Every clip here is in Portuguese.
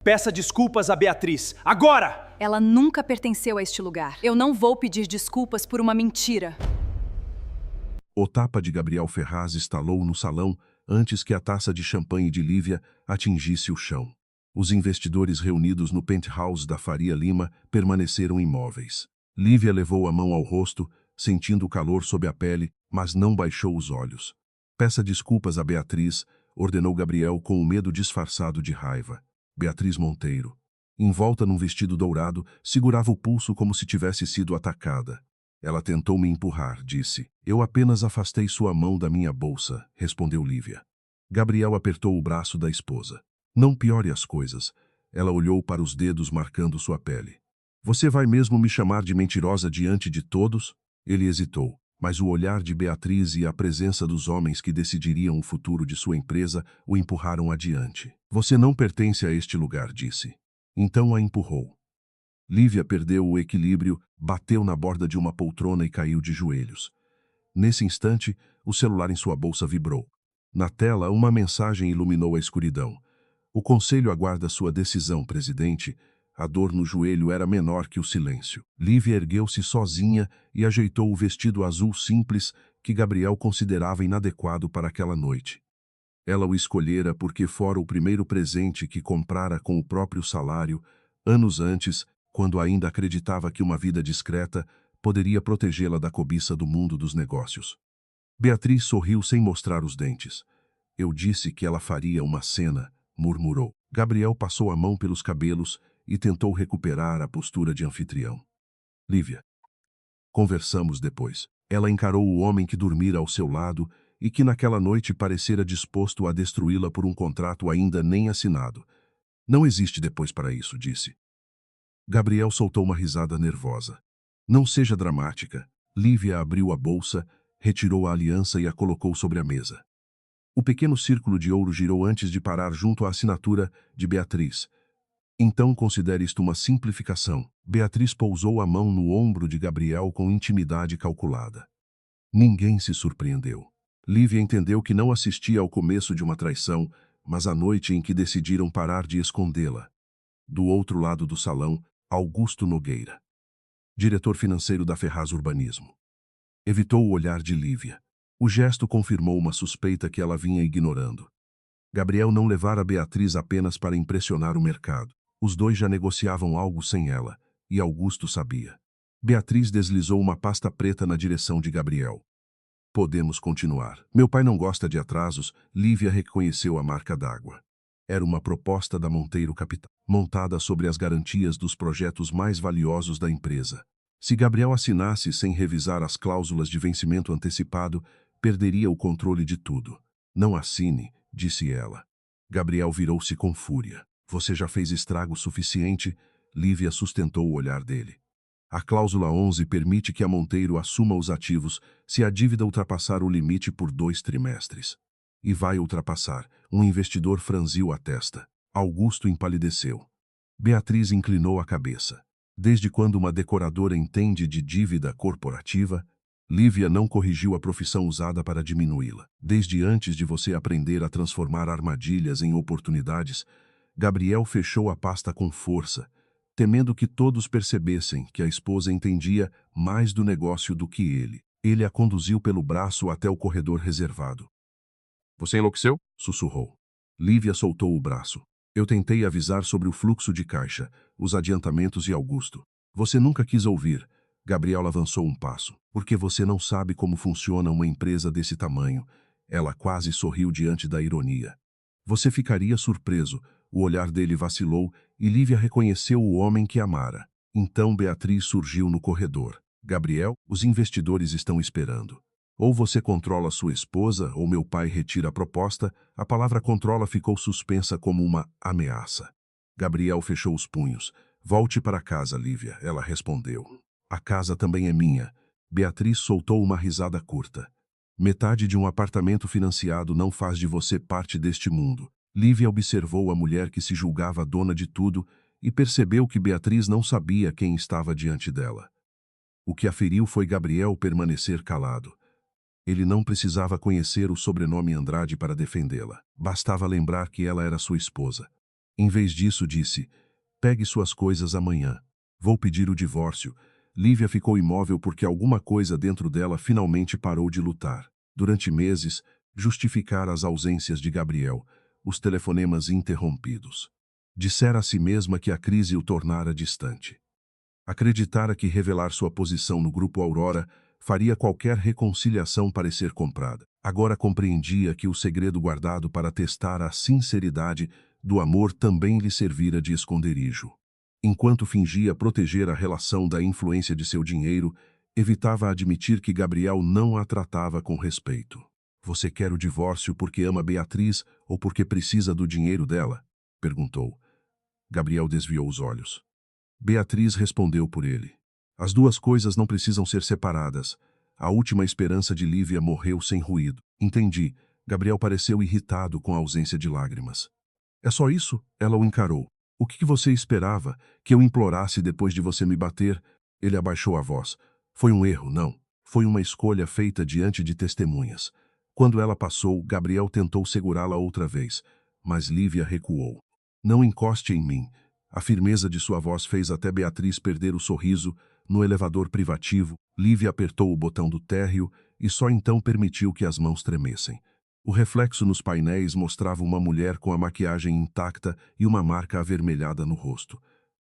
Peça desculpas a Beatriz, agora! Ela nunca pertenceu a este lugar. Eu não vou pedir desculpas por uma mentira. O tapa de Gabriel Ferraz estalou no salão antes que a taça de champanhe de Lívia atingisse o chão. Os investidores reunidos no penthouse da Faria Lima permaneceram imóveis. Lívia levou a mão ao rosto, sentindo o calor sob a pele, mas não baixou os olhos. Peça desculpas a Beatriz, ordenou Gabriel com o medo disfarçado de raiva. Beatriz Monteiro, envolta num vestido dourado, segurava o pulso como se tivesse sido atacada. Ela tentou me empurrar, disse. Eu apenas afastei sua mão da minha bolsa, respondeu Lívia. Gabriel apertou o braço da esposa. Não piore as coisas. Ela olhou para os dedos marcando sua pele. Você vai mesmo me chamar de mentirosa diante de todos? Ele hesitou, mas o olhar de Beatriz e a presença dos homens que decidiriam o futuro de sua empresa o empurraram adiante. Você não pertence a este lugar, disse. Então a empurrou. Lívia perdeu o equilíbrio, bateu na borda de uma poltrona e caiu de joelhos. Nesse instante, o celular em sua bolsa vibrou. Na tela, uma mensagem iluminou a escuridão. O conselho aguarda sua decisão, presidente. A dor no joelho era menor que o silêncio. Lívia ergueu-se sozinha e ajeitou o vestido azul simples que Gabriel considerava inadequado para aquela noite. Ela o escolhera porque fora o primeiro presente que comprara com o próprio salário, anos antes, quando ainda acreditava que uma vida discreta poderia protegê-la da cobiça do mundo dos negócios. Beatriz sorriu sem mostrar os dentes. Eu disse que ela faria uma cena, murmurou. Gabriel passou a mão pelos cabelos e tentou recuperar a postura de anfitrião. Lívia. Conversamos depois. Ela encarou o homem que dormira ao seu lado e que naquela noite parecera disposto a destruí-la por um contrato ainda nem assinado. Não existe depois para isso, disse. Gabriel soltou uma risada nervosa. Não seja dramática. Lívia abriu a bolsa, retirou a aliança e a colocou sobre a mesa. O pequeno círculo de ouro girou antes de parar junto à assinatura de Beatriz. Então considere isto uma simplificação. Beatriz pousou a mão no ombro de Gabriel com intimidade calculada. Ninguém se surpreendeu. Lívia entendeu que não assistia ao começo de uma traição, mas à noite em que decidiram parar de escondê-la. Do outro lado do salão, Augusto Nogueira, diretor financeiro da Ferraz Urbanismo. Evitou o olhar de Lívia. O gesto confirmou uma suspeita que ela vinha ignorando. Gabriel não levara Beatriz apenas para impressionar o mercado. Os dois já negociavam algo sem ela, e Augusto sabia. Beatriz deslizou uma pasta preta na direção de Gabriel. Podemos continuar. Meu pai não gosta de atrasos. Lívia reconheceu a marca d'água. Era uma proposta da Monteiro Capital, montada sobre as garantias dos projetos mais valiosos da empresa. Se Gabriel assinasse sem revisar as cláusulas de vencimento antecipado, perderia o controle de tudo. Não assine, disse ela. Gabriel virou-se com fúria. Você já fez estrago suficiente? Lívia sustentou o olhar dele. A cláusula 11 permite que a Monteiro assuma os ativos se a dívida ultrapassar o limite por 2 trimestres. E vai ultrapassar. Um investidor franziu a testa. Augusto empalideceu. Beatriz inclinou a cabeça. Desde quando uma decoradora entende de dívida corporativa? Lívia não corrigiu a profissão usada para diminuí-la. Desde antes de você aprender a transformar armadilhas em oportunidades, Gabriel fechou a pasta com força, temendo que todos percebessem que a esposa entendia mais do negócio do que ele. Ele a conduziu pelo braço até o corredor reservado. Você enlouqueceu? Sussurrou. Lívia soltou o braço. Eu tentei avisar sobre o fluxo de caixa, os adiantamentos e Augusto. Você nunca quis ouvir. Gabriel avançou um passo. Porque você não sabe como funciona uma empresa desse tamanho. Ela quase sorriu diante da ironia. Você ficaria surpreso. O olhar dele vacilou e Lívia reconheceu o homem que amara. Então Beatriz surgiu no corredor. Gabriel, os investidores estão esperando. Ou você controla sua esposa, ou meu pai retira a proposta. A palavra controla ficou suspensa como uma ameaça. Gabriel fechou os punhos. Volte para casa, Lívia, ela respondeu. A casa também é minha. Beatriz soltou uma risada curta. Metade de um apartamento financiado não faz de você parte deste mundo. Lívia observou a mulher que se julgava dona de tudo e percebeu que Beatriz não sabia quem estava diante dela. O que a feriu foi Gabriel permanecer calado. Ele não precisava conhecer o sobrenome Andrade para defendê-la. Bastava lembrar que ela era sua esposa. Em vez disso, disse: pegue suas coisas amanhã. Vou pedir o divórcio. Lívia ficou imóvel porque alguma coisa dentro dela finalmente parou de lutar. Durante meses, justificara as ausências de Gabriel, os telefonemas interrompidos. Dissera a si mesma que a crise o tornara distante. Acreditara que revelar sua posição no Grupo Aurora faria qualquer reconciliação parecer comprada. Agora compreendia que o segredo guardado para testar a sinceridade do amor também lhe servira de esconderijo. Enquanto fingia proteger a relação da influência de seu dinheiro, evitava admitir que Gabriel não a tratava com respeito. Você quer o divórcio porque ama Beatriz ou porque precisa do dinheiro dela? Perguntou. Gabriel desviou os olhos. Beatriz respondeu por ele. As duas coisas não precisam ser separadas. A última esperança de Lívia morreu sem ruído. Entendi. Gabriel pareceu irritado com a ausência de lágrimas. É só isso? Ela o encarou. O que você esperava? Que eu implorasse depois de você me bater? Ele abaixou a voz. Foi um erro, não. Foi uma escolha feita diante de testemunhas. Quando ela passou, Gabriel tentou segurá-la outra vez, mas Lívia recuou. Não encoste em mim. A firmeza de sua voz fez até Beatriz perder o sorriso. No elevador privativo, Lívia apertou o botão do térreo e só então permitiu que as mãos tremessem. O reflexo nos painéis mostrava uma mulher com a maquiagem intacta e uma marca avermelhada no rosto.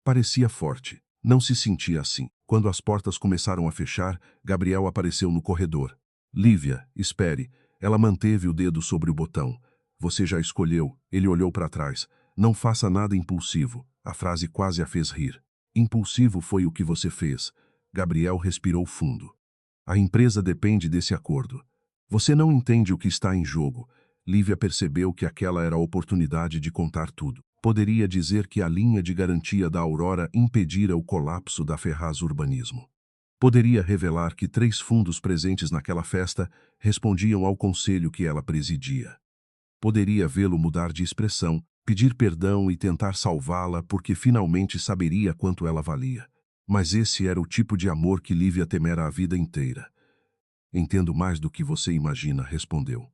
Parecia forte. Não se sentia assim. Quando as portas começaram a fechar, Gabriel apareceu no corredor. Lívia, espere. Ela manteve o dedo sobre o botão. Você já escolheu. Ele olhou para trás. Não faça nada impulsivo. A frase quase a fez rir. Impulsivo foi o que você fez. Gabriel respirou fundo. A empresa depende desse acordo. Você não entende o que está em jogo. Lívia percebeu que aquela era a oportunidade de contar tudo. Poderia dizer que a linha de garantia da Aurora impedira o colapso da Ferraz Urbanismo. Poderia revelar que 3 fundos presentes naquela festa respondiam ao conselho que ela presidia. Poderia vê-lo mudar de expressão, pedir perdão e tentar salvá-la porque finalmente saberia quanto ela valia. Mas esse era o tipo de amor que Lívia temera a vida inteira. Entendo mais do que você imagina, respondeu.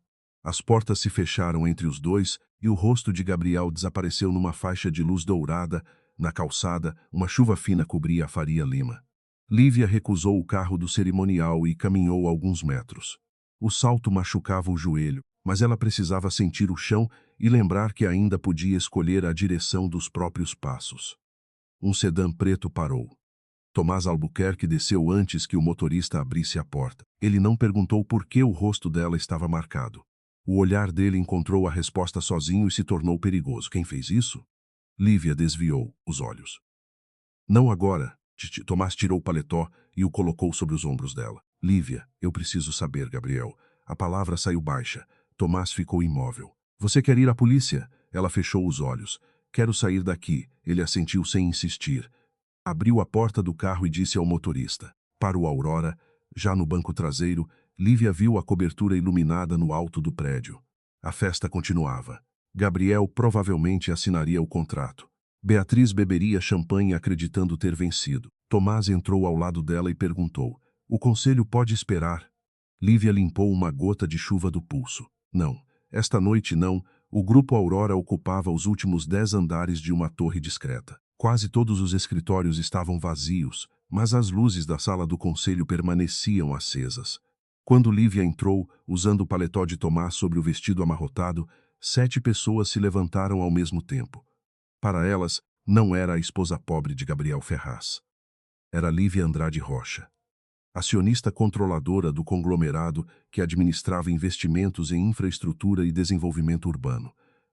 As portas se fecharam entre os dois e o rosto de Gabriel desapareceu numa faixa de luz dourada. Na calçada, uma chuva fina cobria a Faria Lima. Lívia recusou o carro do cerimonial e caminhou alguns metros. O salto machucava o joelho, mas ela precisava sentir o chão e lembrar que ainda podia escolher a direção dos próprios passos. Um sedã preto parou. Tomás Albuquerque desceu antes que o motorista abrisse a porta. Ele não perguntou por que o rosto dela estava marcado. O olhar dele encontrou a resposta sozinho e se tornou perigoso. Quem fez isso? Lívia desviou os olhos. Não agora. Tomás tirou o paletó e o colocou sobre os ombros dela. Lívia, eu preciso saber, Gabriel. A palavra saiu baixa. Tomás ficou imóvel. Você quer ir à polícia? Ela fechou os olhos. Quero sair daqui. Ele assentiu sem insistir. Abriu a porta do carro e disse ao motorista. Para o Aurora, já no banco traseiro, Lívia viu a cobertura iluminada no alto do prédio. A festa continuava. Gabriel provavelmente assinaria o contrato. Beatriz beberia champanhe acreditando ter vencido. Tomás entrou ao lado dela e perguntou. O conselho pode esperar? Lívia limpou uma gota de chuva do pulso. Não, esta noite não. O Grupo Aurora ocupava os últimos 10 andares de uma torre discreta. Quase todos os escritórios estavam vazios, mas as luzes da sala do conselho permaneciam acesas. Quando Lívia entrou, usando o paletó de Tomás sobre o vestido amarrotado, 7 pessoas se levantaram ao mesmo tempo. Para elas, não era a esposa pobre de Gabriel Ferraz. Era Lívia Andrade Rocha, acionista controladora do conglomerado que administrava investimentos em infraestrutura e desenvolvimento urbano.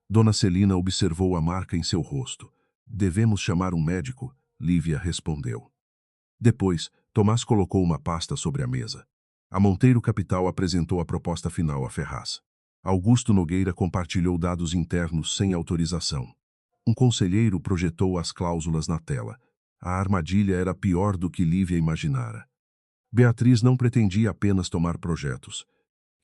Dona Celina observou a marca em seu rosto. Devemos chamar um médico? Lívia respondeu. Depois, Tomás colocou uma pasta sobre a mesa. A Monteiro Capital apresentou a proposta final a Ferraz. Augusto Nogueira compartilhou dados internos sem autorização. Um conselheiro projetou as cláusulas na tela. A armadilha era pior do que Lívia imaginara. Beatriz não pretendia apenas tomar projetos.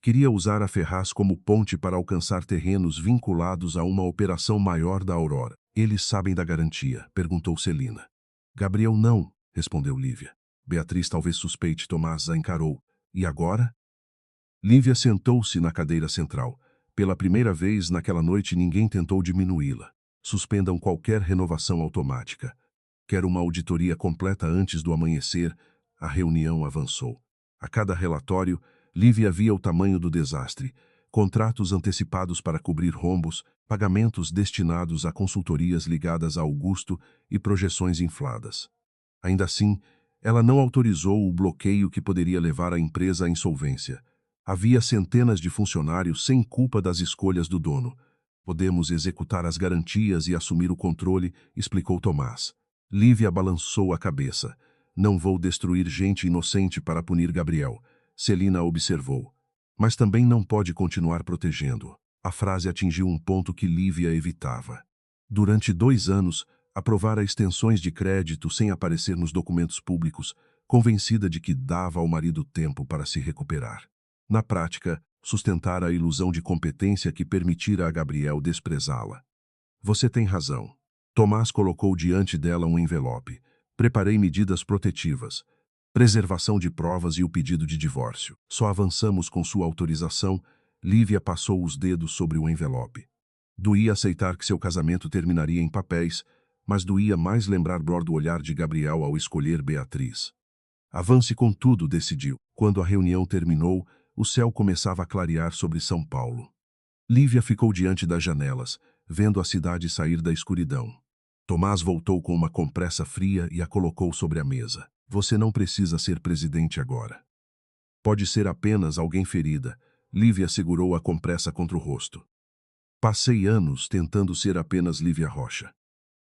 Queria usar a Ferraz como ponte para alcançar terrenos vinculados a uma operação maior da Aurora. Eles sabem da garantia? Perguntou Celina. Gabriel não, respondeu Lívia. Beatriz talvez suspeite. Tomás a encarou. E agora? Lívia sentou-se na cadeira central. Pela primeira vez naquela noite ninguém tentou diminuí-la. Suspendam qualquer renovação automática. Quero uma auditoria completa antes do amanhecer. A reunião avançou. A cada relatório, Lívia via o tamanho do desastre. Contratos antecipados para cobrir rombos, pagamentos destinados a consultorias ligadas a Augusto e projeções infladas. Ainda assim, ela não autorizou o bloqueio que poderia levar a empresa à insolvência. Havia centenas de funcionários sem culpa das escolhas do dono. Podemos executar as garantias e assumir o controle, explicou Tomás. Lívia balançou a cabeça. Não vou destruir gente inocente para punir Gabriel, Celina observou. Mas também não pode continuar protegendo. A frase atingiu um ponto que Lívia evitava. Durante 2 anos, aprovara extensões de crédito sem aparecer nos documentos públicos, convencida de que dava ao marido tempo para se recuperar. Na prática, sustentara a ilusão de competência que permitira a Gabriel desprezá-la. Você tem razão. Tomás colocou diante dela um envelope. Preparei medidas protetivas. Preservação de provas e o pedido de divórcio. Só avançamos com sua autorização. Lívia passou os dedos sobre o envelope. Doía aceitar que seu casamento terminaria em papéis, mas doía mais lembrar do olhar de Gabriel ao escolher Beatriz. Avance com tudo, decidiu. Quando a reunião terminou, o céu começava a clarear sobre São Paulo. Lívia ficou diante das janelas, vendo a cidade sair da escuridão. Tomás voltou com uma compressa fria e a colocou sobre a mesa. Você não precisa ser presidente agora. Pode ser apenas alguém ferida. Lívia segurou a compressa contra o rosto. Passei anos tentando ser apenas Lívia Rocha.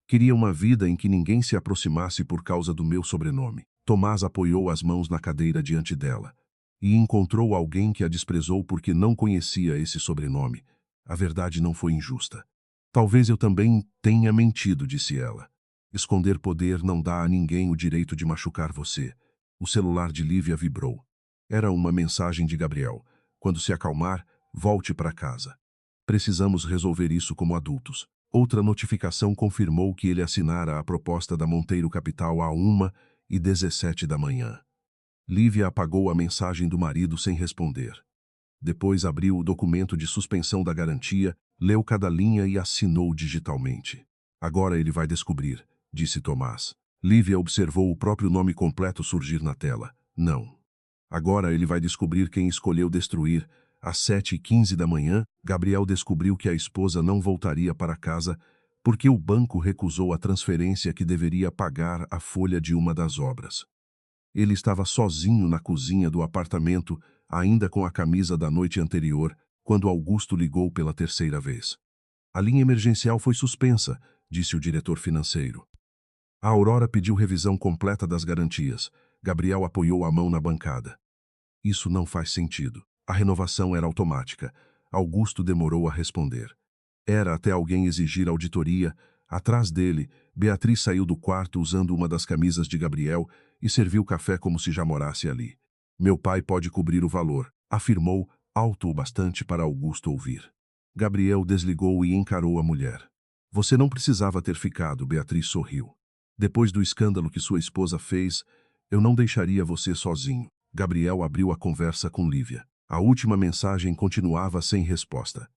Queria uma vida em que ninguém se aproximasse por causa do meu sobrenome. Tomás apoiou as mãos na cadeira diante dela. E encontrou alguém que a desprezou porque não conhecia esse sobrenome. A verdade não foi injusta. Talvez eu também tenha mentido, disse ela. Esconder poder não dá a ninguém o direito de machucar você. O celular de Lívia vibrou. Era uma mensagem de Gabriel. Quando se acalmar, volte para casa. Precisamos resolver isso como adultos. Outra notificação confirmou que ele assinara a proposta da Monteiro Capital às 1h17 da manhã. Lívia apagou a mensagem do marido sem responder. Depois abriu o documento de suspensão da garantia, leu cada linha e assinou digitalmente. Agora ele vai descobrir, disse Tomás. Lívia observou o próprio nome completo surgir na tela. Não. Agora ele vai descobrir quem escolheu destruir. Às 7h15 da manhã, Gabriel descobriu que a esposa não voltaria para casa porque o banco recusou a transferência que deveria pagar a folha de uma das obras. Ele estava sozinho na cozinha do apartamento, ainda com a camisa da noite anterior, quando Augusto ligou pela 3ª vez. A linha emergencial foi suspensa, disse o diretor financeiro. A Aurora pediu revisão completa das garantias. Gabriel apoiou a mão na bancada. Isso não faz sentido. A renovação era automática. Augusto demorou a responder. Era até alguém exigir auditoria. Atrás dele, Beatriz saiu do quarto usando uma das camisas de Gabriel e serviu café como se já morasse ali. Meu pai pode cobrir o valor, afirmou, alto o bastante para Augusto ouvir. Gabriel desligou e encarou a mulher. Você não precisava ter ficado, Beatriz sorriu. Depois do escândalo que sua esposa fez, eu não deixaria você sozinho. Gabriel abriu a conversa com Lívia. A última mensagem continuava sem resposta.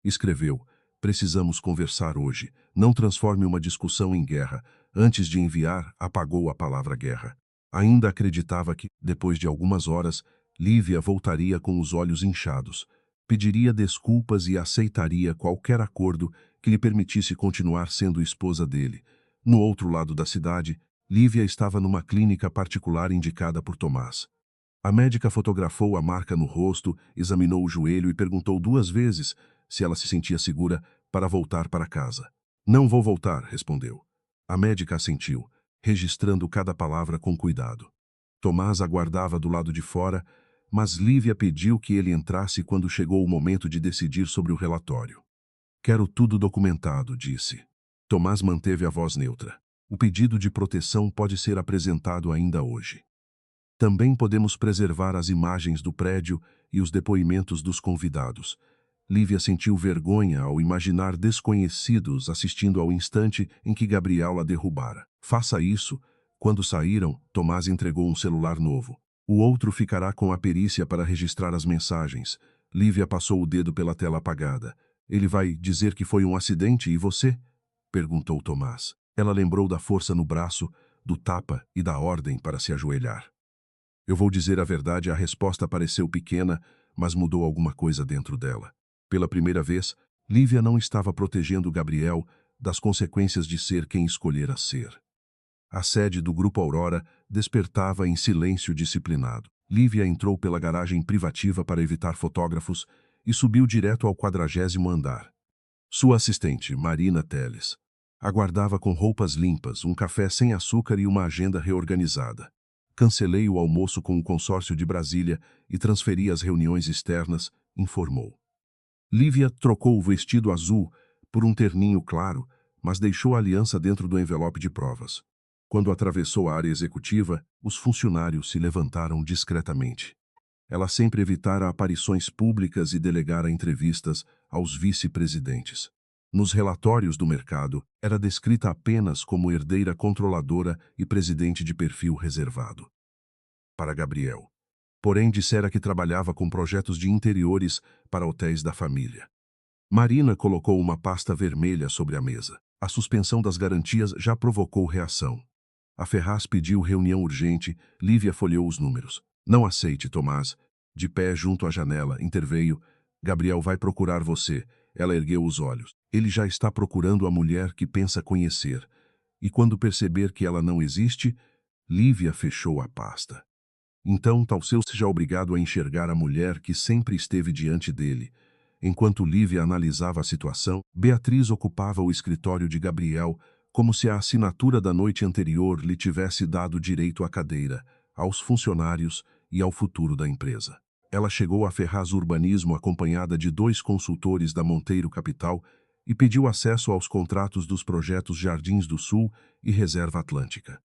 Escreveu, precisamos conversar hoje. Não transforme uma discussão em guerra. Antes de enviar, apagou a palavra guerra. Ainda acreditava que, depois de algumas horas, Lívia voltaria com os olhos inchados. Pediria desculpas e aceitaria qualquer acordo que lhe permitisse continuar sendo esposa dele. No outro lado da cidade, Lívia estava numa clínica particular indicada por Tomás. A médica fotografou a marca no rosto, examinou o joelho e perguntou 2 vezes se ela se sentia segura para voltar para casa. Não vou voltar, respondeu. A médica assentiu, registrando cada palavra com cuidado. Tomás aguardava do lado de fora, mas Lívia pediu que ele entrasse quando chegou o momento de decidir sobre o relatório. Quero tudo documentado, disse. Tomás manteve a voz neutra. O pedido de proteção pode ser apresentado ainda hoje. Também podemos preservar as imagens do prédio e os depoimentos dos convidados. Lívia sentiu vergonha ao imaginar desconhecidos assistindo ao instante em que Gabriel a derrubara. Faça isso. Quando saíram, Tomás entregou um celular novo. O outro ficará com a perícia para registrar as mensagens. Lívia passou o dedo pela tela apagada. Ele vai dizer que foi um acidente e você? Perguntou Tomás. Ela lembrou da força no braço, do tapa e da ordem para se ajoelhar. Eu vou dizer a verdade, a resposta pareceu pequena, mas mudou alguma coisa dentro dela. Pela primeira vez, Lívia não estava protegendo Gabriel das consequências de ser quem escolhera ser. A sede do Grupo Aurora despertava em silêncio disciplinado. Lívia entrou pela garagem privativa para evitar fotógrafos e subiu direto ao 40º andar. Sua assistente, Marina Teles, aguardava com roupas limpas, um café sem açúcar e uma agenda reorganizada. Cancelei o almoço com o consórcio de Brasília e transferi as reuniões externas, informou. Lívia trocou o vestido azul por um terninho claro, mas deixou a aliança dentro do envelope de provas. Quando atravessou a área executiva, os funcionários se levantaram discretamente. Ela sempre evitara aparições públicas e delegara entrevistas aos vice-presidentes. Nos relatórios do mercado, era descrita apenas como herdeira controladora e presidente de perfil reservado. Para Gabriel. Porém, dissera que trabalhava com projetos de interiores para hotéis da família. Marina colocou uma pasta vermelha sobre a mesa. A suspensão das garantias já provocou reação. A Ferraz pediu reunião urgente, Lívia folheou os números. Não aceite, Tomás. De pé junto à janela, interveio. Gabriel vai procurar você. Ela ergueu os olhos. Ele já está procurando a mulher que pensa conhecer. E quando perceber que ela não existe, Lívia fechou a pasta. Então, Talceu seja obrigado a enxergar a mulher que sempre esteve diante dele. Enquanto Lívia analisava a situação, Beatriz ocupava o escritório de Gabriel, como se a assinatura da noite anterior lhe tivesse dado direito à cadeira, aos funcionários e ao futuro da empresa. Ela chegou a Ferraz Urbanismo acompanhada de 2 consultores da Monteiro Capital e pediu acesso aos contratos dos projetos Jardins do Sul e Reserva Atlântica.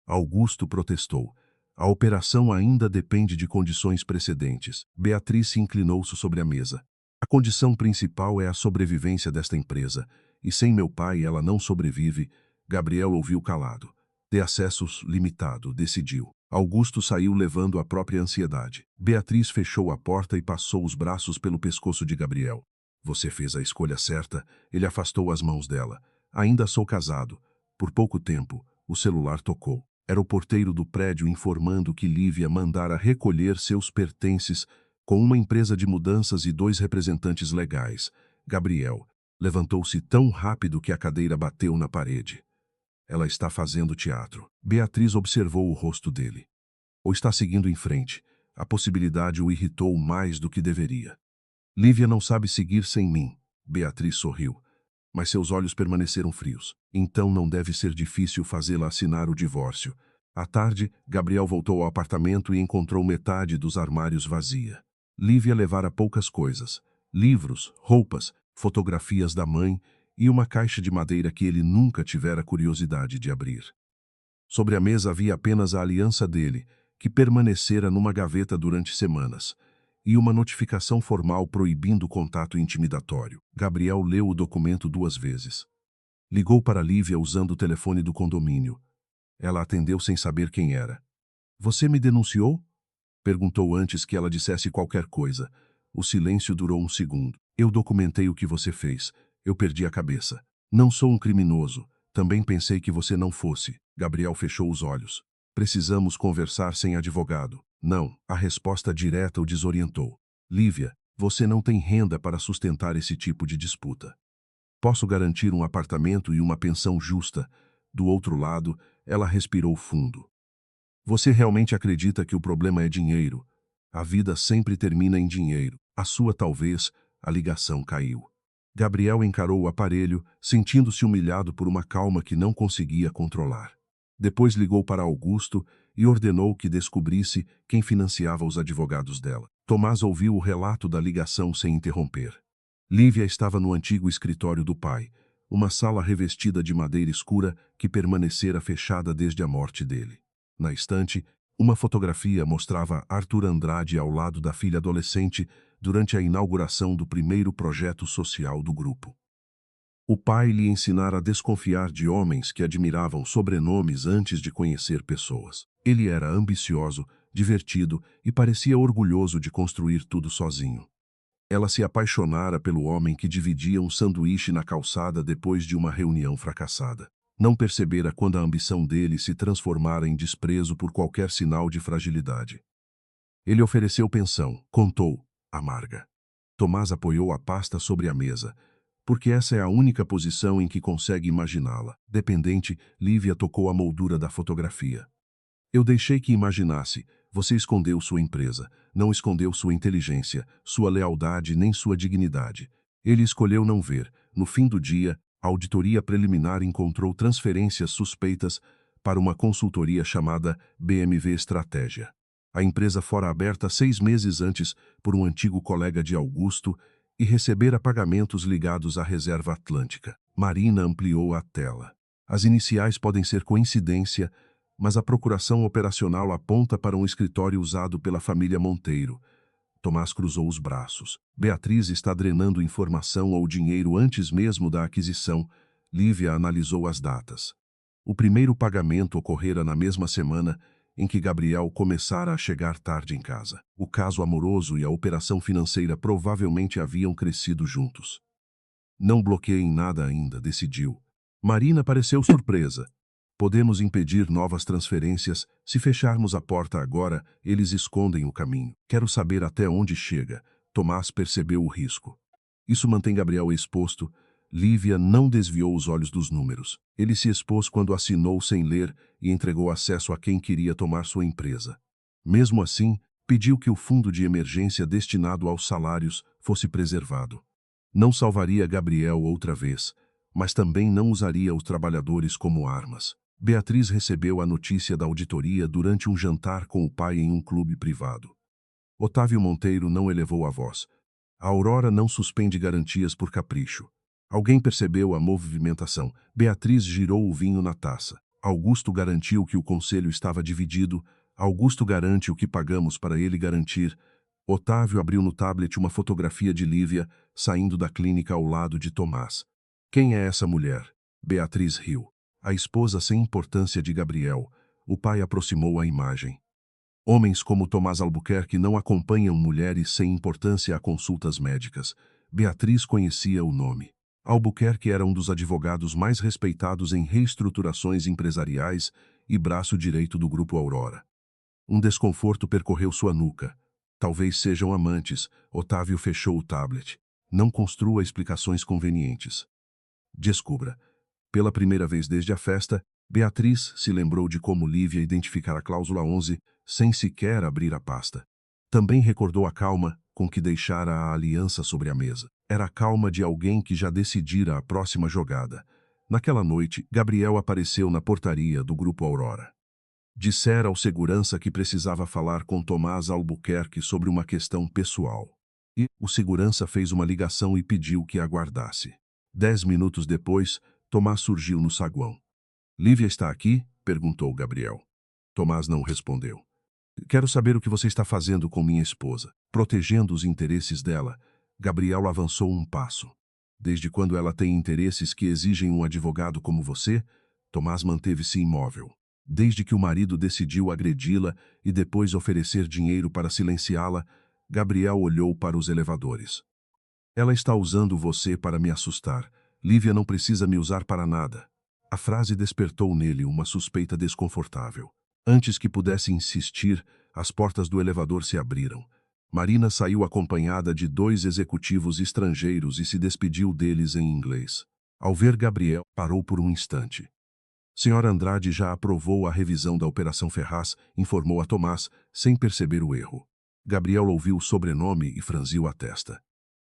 Augusto protestou. A operação ainda depende de condições precedentes. Beatriz se inclinou-se sobre a mesa. A condição principal é a sobrevivência desta empresa, e sem meu pai ela não sobrevive. Gabriel ouviu calado. De acessos limitado, decidiu. Augusto saiu levando a própria ansiedade. Beatriz fechou a porta e passou os braços pelo pescoço de Gabriel. Você fez a escolha certa. Ele afastou as mãos dela. Ainda sou casado. Por pouco tempo, o celular tocou. Era o porteiro do prédio informando que Lívia mandara recolher seus pertences com uma empresa de mudanças e 2 representantes legais. Gabriel levantou-se tão rápido que a cadeira bateu na parede. Ela está fazendo teatro. Beatriz observou o rosto dele. Ou está seguindo em frente. A possibilidade o irritou mais do que deveria. Lívia não sabe seguir sem mim. Beatriz sorriu. Mas seus olhos permaneceram frios. Então não deve ser difícil fazê-la assinar o divórcio. À tarde, Gabriel voltou ao apartamento e encontrou metade dos armários vazia. Lívia levara poucas coisas. Livros, roupas, fotografias da mãe e uma caixa de madeira que ele nunca tivera curiosidade de abrir. Sobre a mesa havia apenas a aliança dele, que permanecera numa gaveta durante semanas, e uma notificação formal proibindo o contato intimidatório. Gabriel leu o documento 2 vezes. Ligou para Lívia usando o telefone do condomínio. Ela atendeu sem saber quem era. Você me denunciou? Perguntou antes que ela dissesse qualquer coisa. O silêncio durou um segundo. Eu documentei o que você fez. Eu perdi a cabeça. Não sou um criminoso. Também pensei que você não fosse. Gabriel fechou os olhos. Precisamos conversar sem advogado. Não. A resposta direta o desorientou. Lívia, você não tem renda para sustentar esse tipo de disputa. Posso garantir um apartamento e uma pensão justa. Do outro lado, ela respirou fundo. Você realmente acredita que o problema é dinheiro? A vida sempre termina em dinheiro. A sua talvez. A ligação caiu. Gabriel encarou o aparelho, sentindo-se humilhado por uma calma que não conseguia controlar. Depois ligou para Augusto e ordenou que descobrisse quem financiava os advogados dela. Tomás ouviu o relato da ligação sem interromper. Lívia estava no antigo escritório do pai, uma sala revestida de madeira escura que permanecera fechada desde a morte dele. Na estante, uma fotografia mostrava Arthur Andrade ao lado da filha adolescente durante a inauguração do primeiro projeto social do grupo. O pai lhe ensinara a desconfiar de homens que admiravam sobrenomes antes de conhecer pessoas. Ele era ambicioso, divertido e parecia orgulhoso de construir tudo sozinho. Ela se apaixonara pelo homem que dividia um sanduíche na calçada depois de uma reunião fracassada. Não percebera quando a ambição dele se transformara em desprezo por qualquer sinal de fragilidade. Ele ofereceu pensão, contou, amarga. Tomás apoiou a pasta sobre a mesa, porque essa é a única posição em que consegue imaginá-la. Dependente, Lívia tocou a moldura da fotografia. Eu deixei que imaginasse. Você escondeu sua empresa, não escondeu sua inteligência, sua lealdade nem sua dignidade. Ele escolheu não ver. No fim do dia, a auditoria preliminar encontrou transferências suspeitas para uma consultoria chamada BMV Estratégia. A empresa fora aberta 6 meses antes por um antigo colega de Augusto e recebera pagamentos ligados à Reserva Atlântica. Marina ampliou a tela. As iniciais podem ser coincidência, mas a procuração operacional aponta para um escritório usado pela família Monteiro. Tomás cruzou os braços. Beatriz está drenando informação ou dinheiro antes mesmo da aquisição. Lívia analisou as datas. O primeiro pagamento ocorrera na mesma semana em que Gabriel começara a chegar tarde em casa. O caso amoroso e a operação financeira provavelmente haviam crescido juntos. Não bloqueiem nada ainda, decidiu. Marina pareceu surpresa. Podemos impedir novas transferências. Se fecharmos a porta agora, eles escondem o caminho. Quero saber até onde chega. Tomás percebeu o risco. Isso mantém Gabriel exposto. Lívia não desviou os olhos dos números. Ele se expôs quando assinou sem ler e entregou acesso a quem queria tomar sua empresa. Mesmo assim, pediu que o fundo de emergência destinado aos salários fosse preservado. Não salvaria Gabriel outra vez, mas também não usaria os trabalhadores como armas. Beatriz recebeu a notícia da auditoria durante um jantar com o pai em um clube privado. Otávio Monteiro não elevou a voz. A Aurora não suspende garantias por capricho. Alguém percebeu a movimentação. Beatriz girou o vinho na taça. Augusto garantiu que o conselho estava dividido. Augusto garante o que pagamos para ele garantir. Otávio abriu no tablet uma fotografia de Lívia, saindo da clínica ao lado de Tomás. Quem é essa mulher? Beatriz riu. A esposa sem importância de Gabriel. O pai aproximou a imagem. Homens como Tomás Albuquerque não acompanham mulheres sem importância a consultas médicas. Beatriz conhecia o nome. Albuquerque era um dos advogados mais respeitados em reestruturações empresariais e braço direito do Grupo Aurora. Um desconforto percorreu sua nuca. Talvez sejam amantes. Otávio fechou o tablet. Não construa explicações convenientes. Descubra. Pela primeira vez desde a festa, Beatriz se lembrou de como Lívia identificara a cláusula 11 sem sequer abrir a pasta. Também recordou a calma com que deixara a aliança sobre a mesa. Era a calma de alguém que já decidira a próxima jogada. Naquela noite, Gabriel apareceu na portaria do Grupo Aurora. Dissera ao segurança que precisava falar com Tomás Albuquerque sobre uma questão pessoal. E o segurança fez uma ligação e pediu que aguardasse. 10 minutos depois, Tomás surgiu no saguão. Lívia está aqui? Perguntou Gabriel. Tomás não respondeu. Quero saber o que você está fazendo com minha esposa. Protegendo os interesses dela. Gabriel avançou um passo. Desde quando ela tem interesses que exigem um advogado como você? Tomás manteve-se imóvel. Desde que o marido decidiu agredi-la e depois oferecer dinheiro para silenciá-la, Gabriel olhou para os elevadores. Ela está usando você para me assustar. Lívia não precisa me usar para nada. A frase despertou nele uma suspeita desconfortável. Antes que pudesse insistir, as portas do elevador se abriram. Marina saiu acompanhada de 2 executivos estrangeiros e se despediu deles em inglês. Ao ver Gabriel, parou por um instante. Sr. Andrade já aprovou a revisão da Operação Ferraz, informou a Tomás, sem perceber o erro. Gabriel ouviu o sobrenome e franziu a testa.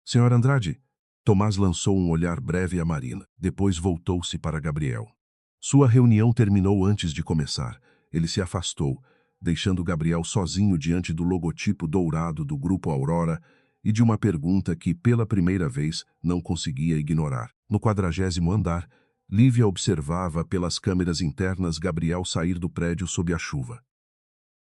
Sr. Andrade? Tomás lançou um olhar breve a Marina. Depois voltou-se para Gabriel. Sua reunião terminou antes de começar. Ele se afastou, deixando Gabriel sozinho diante do logotipo dourado do Grupo Aurora e de uma pergunta que, pela primeira vez, não conseguia ignorar. No 40º andar, Lívia observava pelas câmeras internas Gabriel sair do prédio sob a chuva.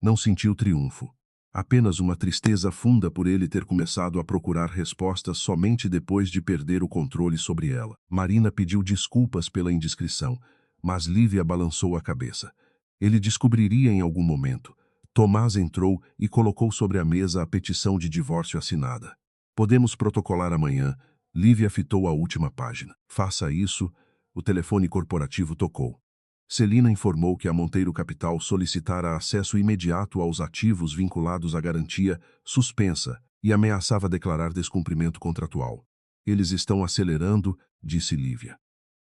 Não sentiu triunfo. Apenas uma tristeza funda por ele ter começado a procurar respostas somente depois de perder o controle sobre ela. Marina pediu desculpas pela indiscrição, mas Lívia balançou a cabeça. Ele descobriria em algum momento. Tomás entrou e colocou sobre a mesa a petição de divórcio assinada. Podemos protocolar amanhã. Lívia fitou a última página. Faça isso. O telefone corporativo tocou. Celina informou que a Monteiro Capital solicitara acesso imediato aos ativos vinculados à garantia suspensa e ameaçava declarar descumprimento contratual. Eles estão acelerando, disse Lívia.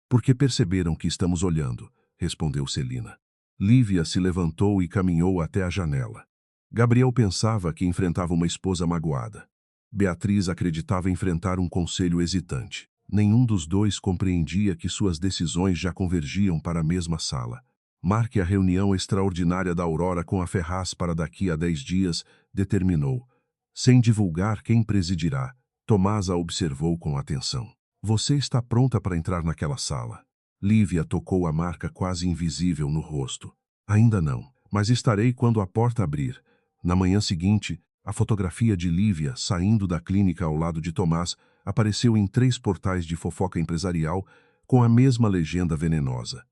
Porque perceberam que estamos olhando, respondeu Celina. Lívia se levantou e caminhou até a janela. Gabriel pensava que enfrentava uma esposa magoada. Beatriz acreditava enfrentar um conselho hesitante. Nenhum dos dois compreendia que suas decisões já convergiam para a mesma sala. Marque a reunião extraordinária da Aurora com a Ferraz para daqui a 10 dias, determinou. Sem divulgar quem presidirá, Tomás a observou com atenção. Você está pronta para entrar naquela sala? Lívia tocou a marca quase invisível no rosto. Ainda não, mas estarei quando a porta abrir. Na manhã seguinte, a fotografia de Lívia saindo da clínica ao lado de Tomás apareceu em 3 portais de fofoca empresarial com a mesma legenda venenosa.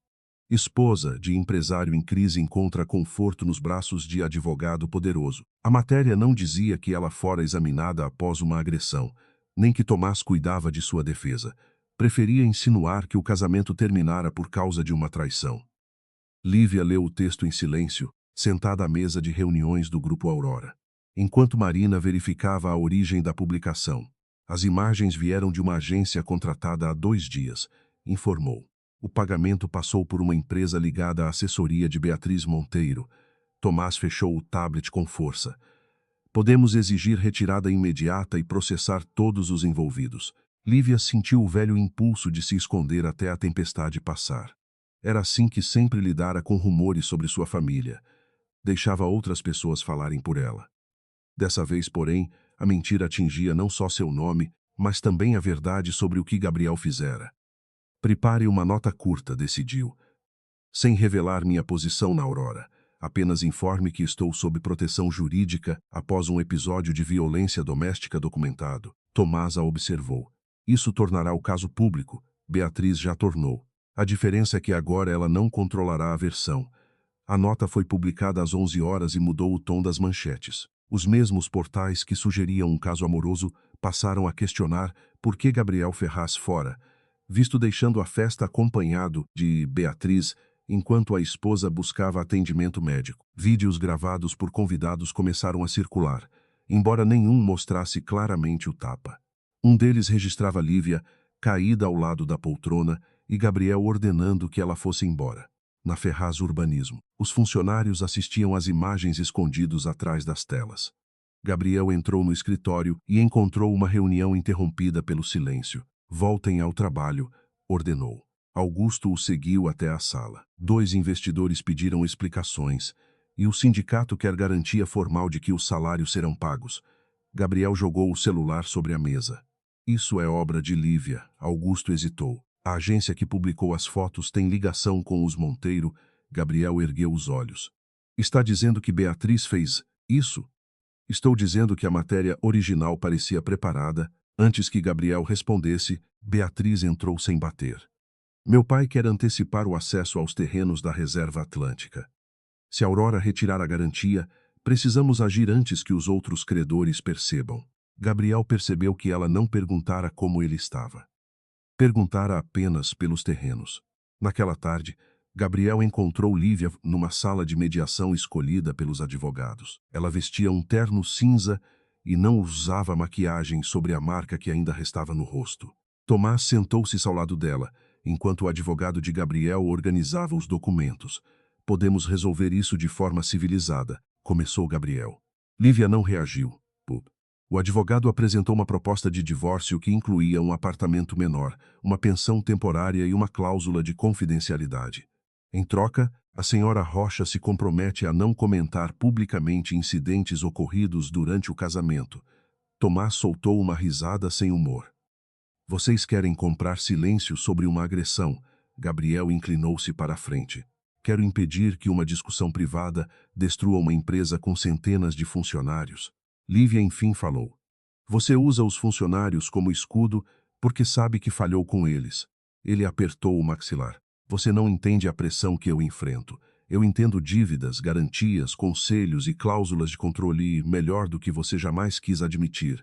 Esposa de empresário em crise encontra conforto nos braços de advogado poderoso. A matéria não dizia que ela fora examinada após uma agressão, nem que Tomás cuidava de sua defesa. Preferia insinuar que o casamento terminara por causa de uma traição. Lívia leu o texto em silêncio, sentada à mesa de reuniões do Grupo Aurora. Enquanto Marina verificava a origem da publicação, as imagens vieram de uma agência contratada há 2 dias, informou. O pagamento passou por uma empresa ligada à assessoria de Beatriz Monteiro. Tomás fechou o tablet com força. Podemos exigir retirada imediata e processar todos os envolvidos. Lívia sentiu o velho impulso de se esconder até a tempestade passar. Era assim que sempre lidara com rumores sobre sua família. Deixava outras pessoas falarem por ela. Dessa vez, porém, a mentira atingia não só seu nome, mas também a verdade sobre o que Gabriel fizera. Prepare uma nota curta, decidiu. Sem revelar minha posição na Aurora, apenas informe que estou sob proteção jurídica após um episódio de violência doméstica documentado. Tomás a observou. Isso tornará o caso público. Beatriz já tornou. A diferença é que agora ela não controlará a versão. A nota foi publicada às 11 horas e mudou o tom das manchetes. Os mesmos portais que sugeriam um caso amoroso passaram a questionar por que Gabriel Ferraz fora, visto deixando a festa acompanhado de Beatriz, enquanto a esposa buscava atendimento médico. Vídeos gravados por convidados começaram a circular, embora nenhum mostrasse claramente o tapa. Um deles registrava Lívia, caída ao lado da poltrona, e Gabriel ordenando que ela fosse embora. Na Ferraz Urbanismo, os funcionários assistiam às imagens escondidos atrás das telas. Gabriel entrou no escritório e encontrou uma reunião interrompida pelo silêncio. Voltem ao trabalho, ordenou. Augusto o seguiu até a sala. 2 investidores pediram explicações, e o sindicato quer garantia formal de que os salários serão pagos. Gabriel jogou o celular sobre a mesa. Isso é obra de Lívia, Augusto hesitou. A agência que publicou as fotos tem ligação com os Monteiro. Gabriel ergueu os olhos. Está dizendo que Beatriz fez isso? Estou dizendo que a matéria original parecia preparada. Antes que Gabriel respondesse, Beatriz entrou sem bater. Meu pai quer antecipar o acesso aos terrenos da Reserva Atlântica. Se a Aurora retirar a garantia, precisamos agir antes que os outros credores percebam. Gabriel percebeu que ela não perguntara como ele estava. Perguntara apenas pelos terrenos. Naquela tarde, Gabriel encontrou Lívia numa sala de mediação escolhida pelos advogados. Ela vestia um terno cinza e não usava maquiagem sobre a marca que ainda restava no rosto. Tomás sentou-se ao lado dela, enquanto o advogado de Gabriel organizava os documentos. Podemos resolver isso de forma civilizada, começou Gabriel. Lívia não reagiu. O advogado apresentou uma proposta de divórcio que incluía um apartamento menor, uma pensão temporária e uma cláusula de confidencialidade. Em troca, a senhora Rocha se compromete a não comentar publicamente incidentes ocorridos durante o casamento. Tomás soltou uma risada sem humor. Vocês querem comprar silêncio sobre uma agressão? Gabriel inclinou-se para a frente. Quero impedir que uma discussão privada destrua uma empresa com centenas de funcionários. Lívia enfim falou. Você usa os funcionários como escudo porque sabe que falhou com eles. Ele apertou o maxilar. Você não entende a pressão que eu enfrento. Eu entendo dívidas, garantias, conselhos e cláusulas de controle melhor do que você jamais quis admitir.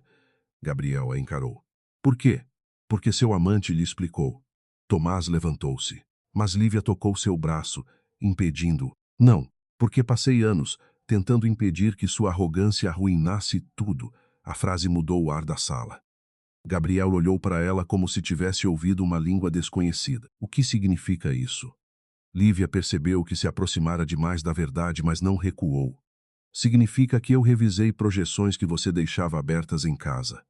Gabriel a encarou. Por quê? Porque seu amante lhe explicou. Tomás levantou-se, mas Lívia tocou seu braço, impedindo-o. Não, porque passei anos tentando impedir que sua arrogância arruinasse tudo. A frase mudou o ar da sala. Gabriel olhou para ela como se tivesse ouvido uma língua desconhecida. O que significa isso? Lívia percebeu que se aproximara demais da verdade, mas não recuou. Significa que eu revisei projeções que você deixava abertas em casa.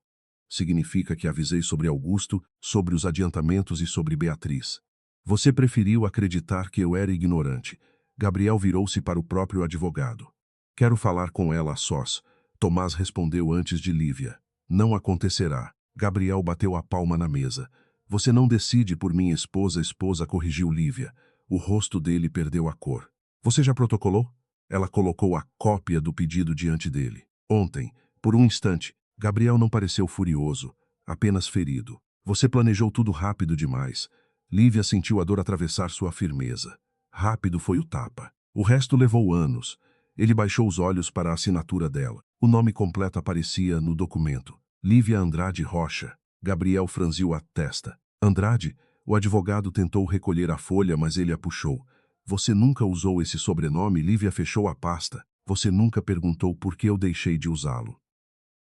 Significa que avisei sobre Augusto, sobre os adiantamentos e sobre Beatriz. Você preferiu acreditar que eu era ignorante. Gabriel virou-se para o próprio advogado. Quero falar com ela a sós. Tomás respondeu antes de Lívia. Não acontecerá. Gabriel bateu a palma na mesa. Você não decide por minha esposa, corrigiu Lívia. O rosto dele perdeu a cor. Você já protocolou? Ela colocou a cópia do pedido diante dele. Ontem, por um instante, Gabriel não pareceu furioso, apenas ferido. Você planejou tudo rápido demais. Lívia sentiu a dor atravessar sua firmeza. Rápido foi o tapa. O resto levou anos. Ele baixou os olhos para a assinatura dela. O nome completo aparecia no documento. Lívia Andrade Rocha. Gabriel franziu a testa. Andrade? O advogado tentou recolher a folha, mas ele a puxou. Você nunca usou esse sobrenome? Lívia fechou a pasta. Você nunca perguntou por que eu deixei de usá-lo.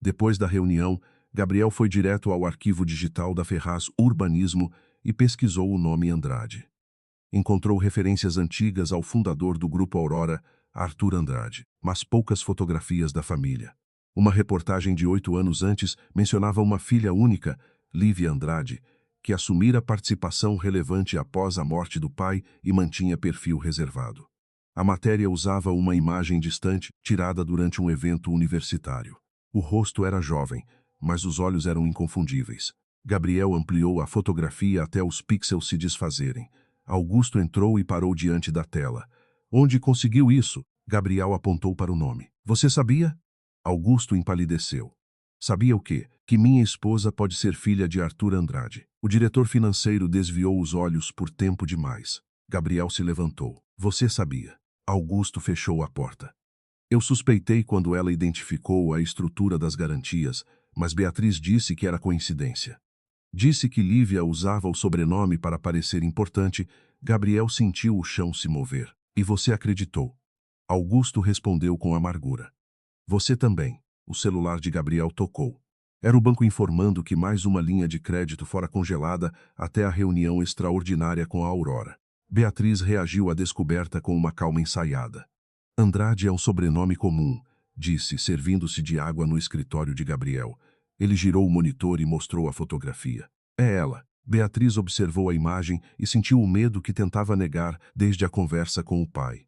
Depois da reunião, Gabriel foi direto ao arquivo digital da Ferraz Urbanismo e pesquisou o nome Andrade. Encontrou referências antigas ao fundador do Grupo Aurora, Arthur Andrade, mas poucas fotografias da família. Uma reportagem de 8 anos antes mencionava uma filha única, Lívia Andrade, que assumira participação relevante após a morte do pai e mantinha perfil reservado. A matéria usava uma imagem distante, tirada durante um evento universitário. O rosto era jovem, mas os olhos eram inconfundíveis. Gabriel ampliou a fotografia até os pixels se desfazerem. Augusto entrou e parou diante da tela. Onde conseguiu isso? Gabriel apontou para o nome. Você sabia? Augusto empalideceu. Sabia o quê? Que minha esposa pode ser filha de Arthur Andrade. O diretor financeiro desviou os olhos por tempo demais. Gabriel se levantou. Você sabia? Augusto fechou a porta. Eu suspeitei quando ela identificou a estrutura das garantias, mas Beatriz disse que era coincidência. Disse que Lívia usava o sobrenome para parecer importante. Gabriel sentiu o chão se mover. E você acreditou? Augusto respondeu com amargura. Você também. O celular de Gabriel tocou. Era o banco informando que mais uma linha de crédito fora congelada até a reunião extraordinária com a Aurora. Beatriz reagiu à descoberta com uma calma ensaiada. Andrade é um sobrenome comum, disse, servindo-se de água no escritório de Gabriel. Ele girou o monitor e mostrou a fotografia. É ela. Beatriz observou a imagem e sentiu o medo que tentava negar desde a conversa com o pai.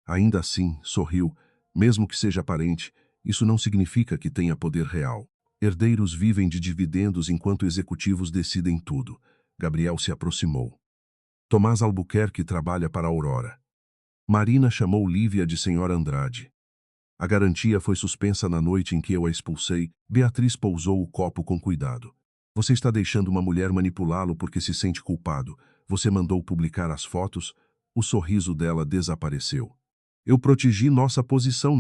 Ainda assim, sorriu. Mesmo que seja aparente, isso não significa que tenha poder real. Herdeiros vivem de dividendos enquanto executivos decidem tudo. Gabriel se aproximou. Tomás Albuquerque trabalha para a Aurora. Marina chamou Lívia de Senhora Andrade. A garantia foi suspensa na noite em que eu a expulsei. Beatriz pousou o copo com cuidado. Você está deixando uma mulher manipulá-lo porque se sente culpado. Você mandou publicar as fotos? O sorriso dela desapareceu. Eu protegi nossa posição,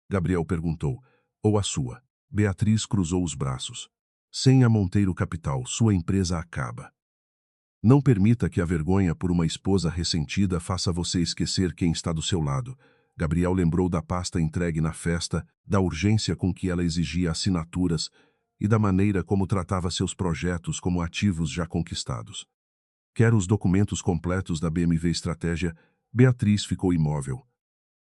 Gabriel perguntou. Ou a sua? Beatriz cruzou os braços. Sem a Monteiro Capital, sua empresa acaba. Não permita que a vergonha por uma esposa ressentida faça você esquecer quem está do seu lado. Gabriel lembrou da pasta entregue na festa, da urgência com que ela exigia assinaturas e da maneira como tratava seus projetos como ativos já conquistados. Quero os documentos completos da BMW Estratégia. Beatriz ficou imóvel.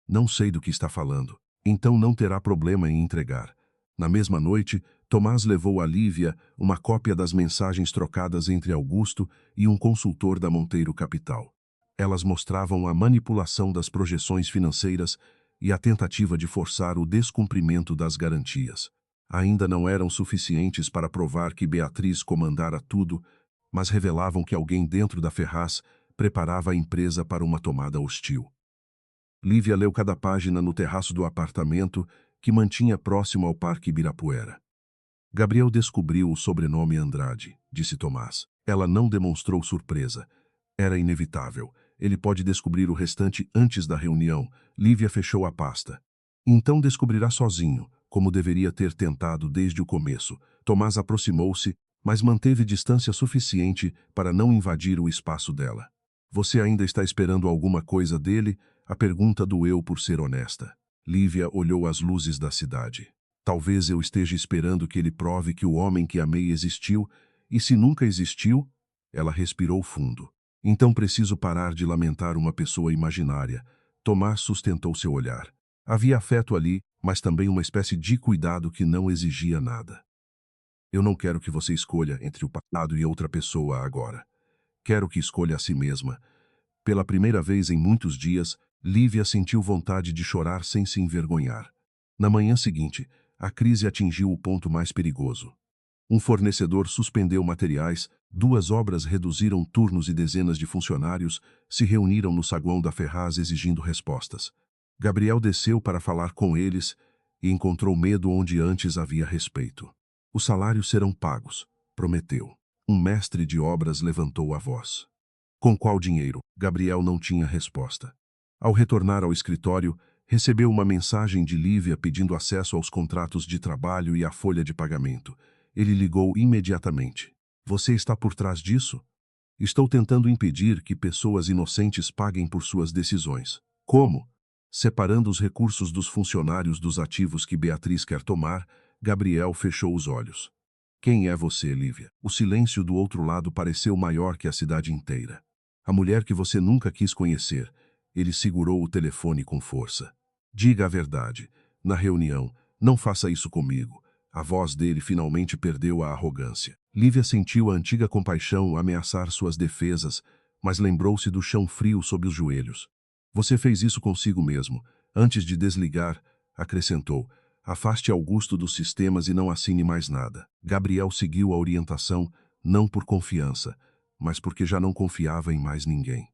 Não sei do que está falando. Então não terá problema em entregar. Na mesma noite, Tomás levou a Lívia uma cópia das mensagens trocadas entre Augusto e um consultor da Monteiro Capital. Elas mostravam a manipulação das projeções financeiras e a tentativa de forçar o descumprimento das garantias. Ainda não eram suficientes para provar que Beatriz comandara tudo, mas revelavam que alguém dentro da Ferraz preparava a empresa para uma tomada hostil. Lívia leu cada página no terraço do apartamento que mantinha próximo ao Parque Ibirapuera. Gabriel descobriu o sobrenome Andrade, disse Tomás. Ela não demonstrou surpresa. Era inevitável. Ele pode descobrir o restante antes da reunião. Lívia fechou a pasta. Então descobrirá sozinho. como deveria ter tentado desde o começo. Tomás aproximou-se, mas manteve distância suficiente para não invadir o espaço dela. Você ainda está esperando alguma coisa dele? A pergunta doeu por ser honesta. Lívia olhou as luzes da cidade. Talvez eu esteja esperando que ele prove que o homem que amei existiu, e se nunca existiu, ela respirou fundo. Então preciso parar de lamentar uma pessoa imaginária. Tomás sustentou seu olhar. Havia afeto ali, mas também uma espécie de cuidado que não exigia nada. Eu não quero que você escolha entre o passado e outra pessoa agora. Quero que escolha a si mesma. Pela primeira vez em muitos dias, Lívia sentiu vontade de chorar sem se envergonhar. Na manhã seguinte, a crise atingiu o ponto mais perigoso. Um fornecedor suspendeu materiais, 2 obras reduziram turnos e dezenas de funcionários se reuniram no saguão da Ferraz exigindo respostas. Gabriel desceu para falar com eles e encontrou medo onde antes havia respeito. Os salários serão pagos, prometeu. Um mestre de obras levantou a voz. Com qual dinheiro? Gabriel não tinha resposta. Ao retornar ao escritório, recebeu uma mensagem de Lívia pedindo acesso aos contratos de trabalho e à folha de pagamento. Ele ligou imediatamente. Você está por trás disso? Estou tentando impedir que pessoas inocentes paguem por suas decisões. Como? Separando os recursos dos funcionários dos ativos que Beatriz quer tomar, Gabriel fechou os olhos. Quem é você, Lívia? O silêncio do outro lado pareceu maior que a cidade inteira. A mulher que você nunca quis conhecer. Ele segurou o telefone com força. Diga a verdade. Na reunião, não faça isso comigo. A voz dele finalmente perdeu a arrogância. Lívia sentiu a antiga compaixão ameaçar suas defesas, mas lembrou-se do chão frio sob os joelhos. Você fez isso consigo mesmo. Antes de desligar, acrescentou, afaste Augusto dos sistemas e não assine mais nada. Gabriel seguiu a orientação, não por confiança, mas porque já não confiava em mais ninguém.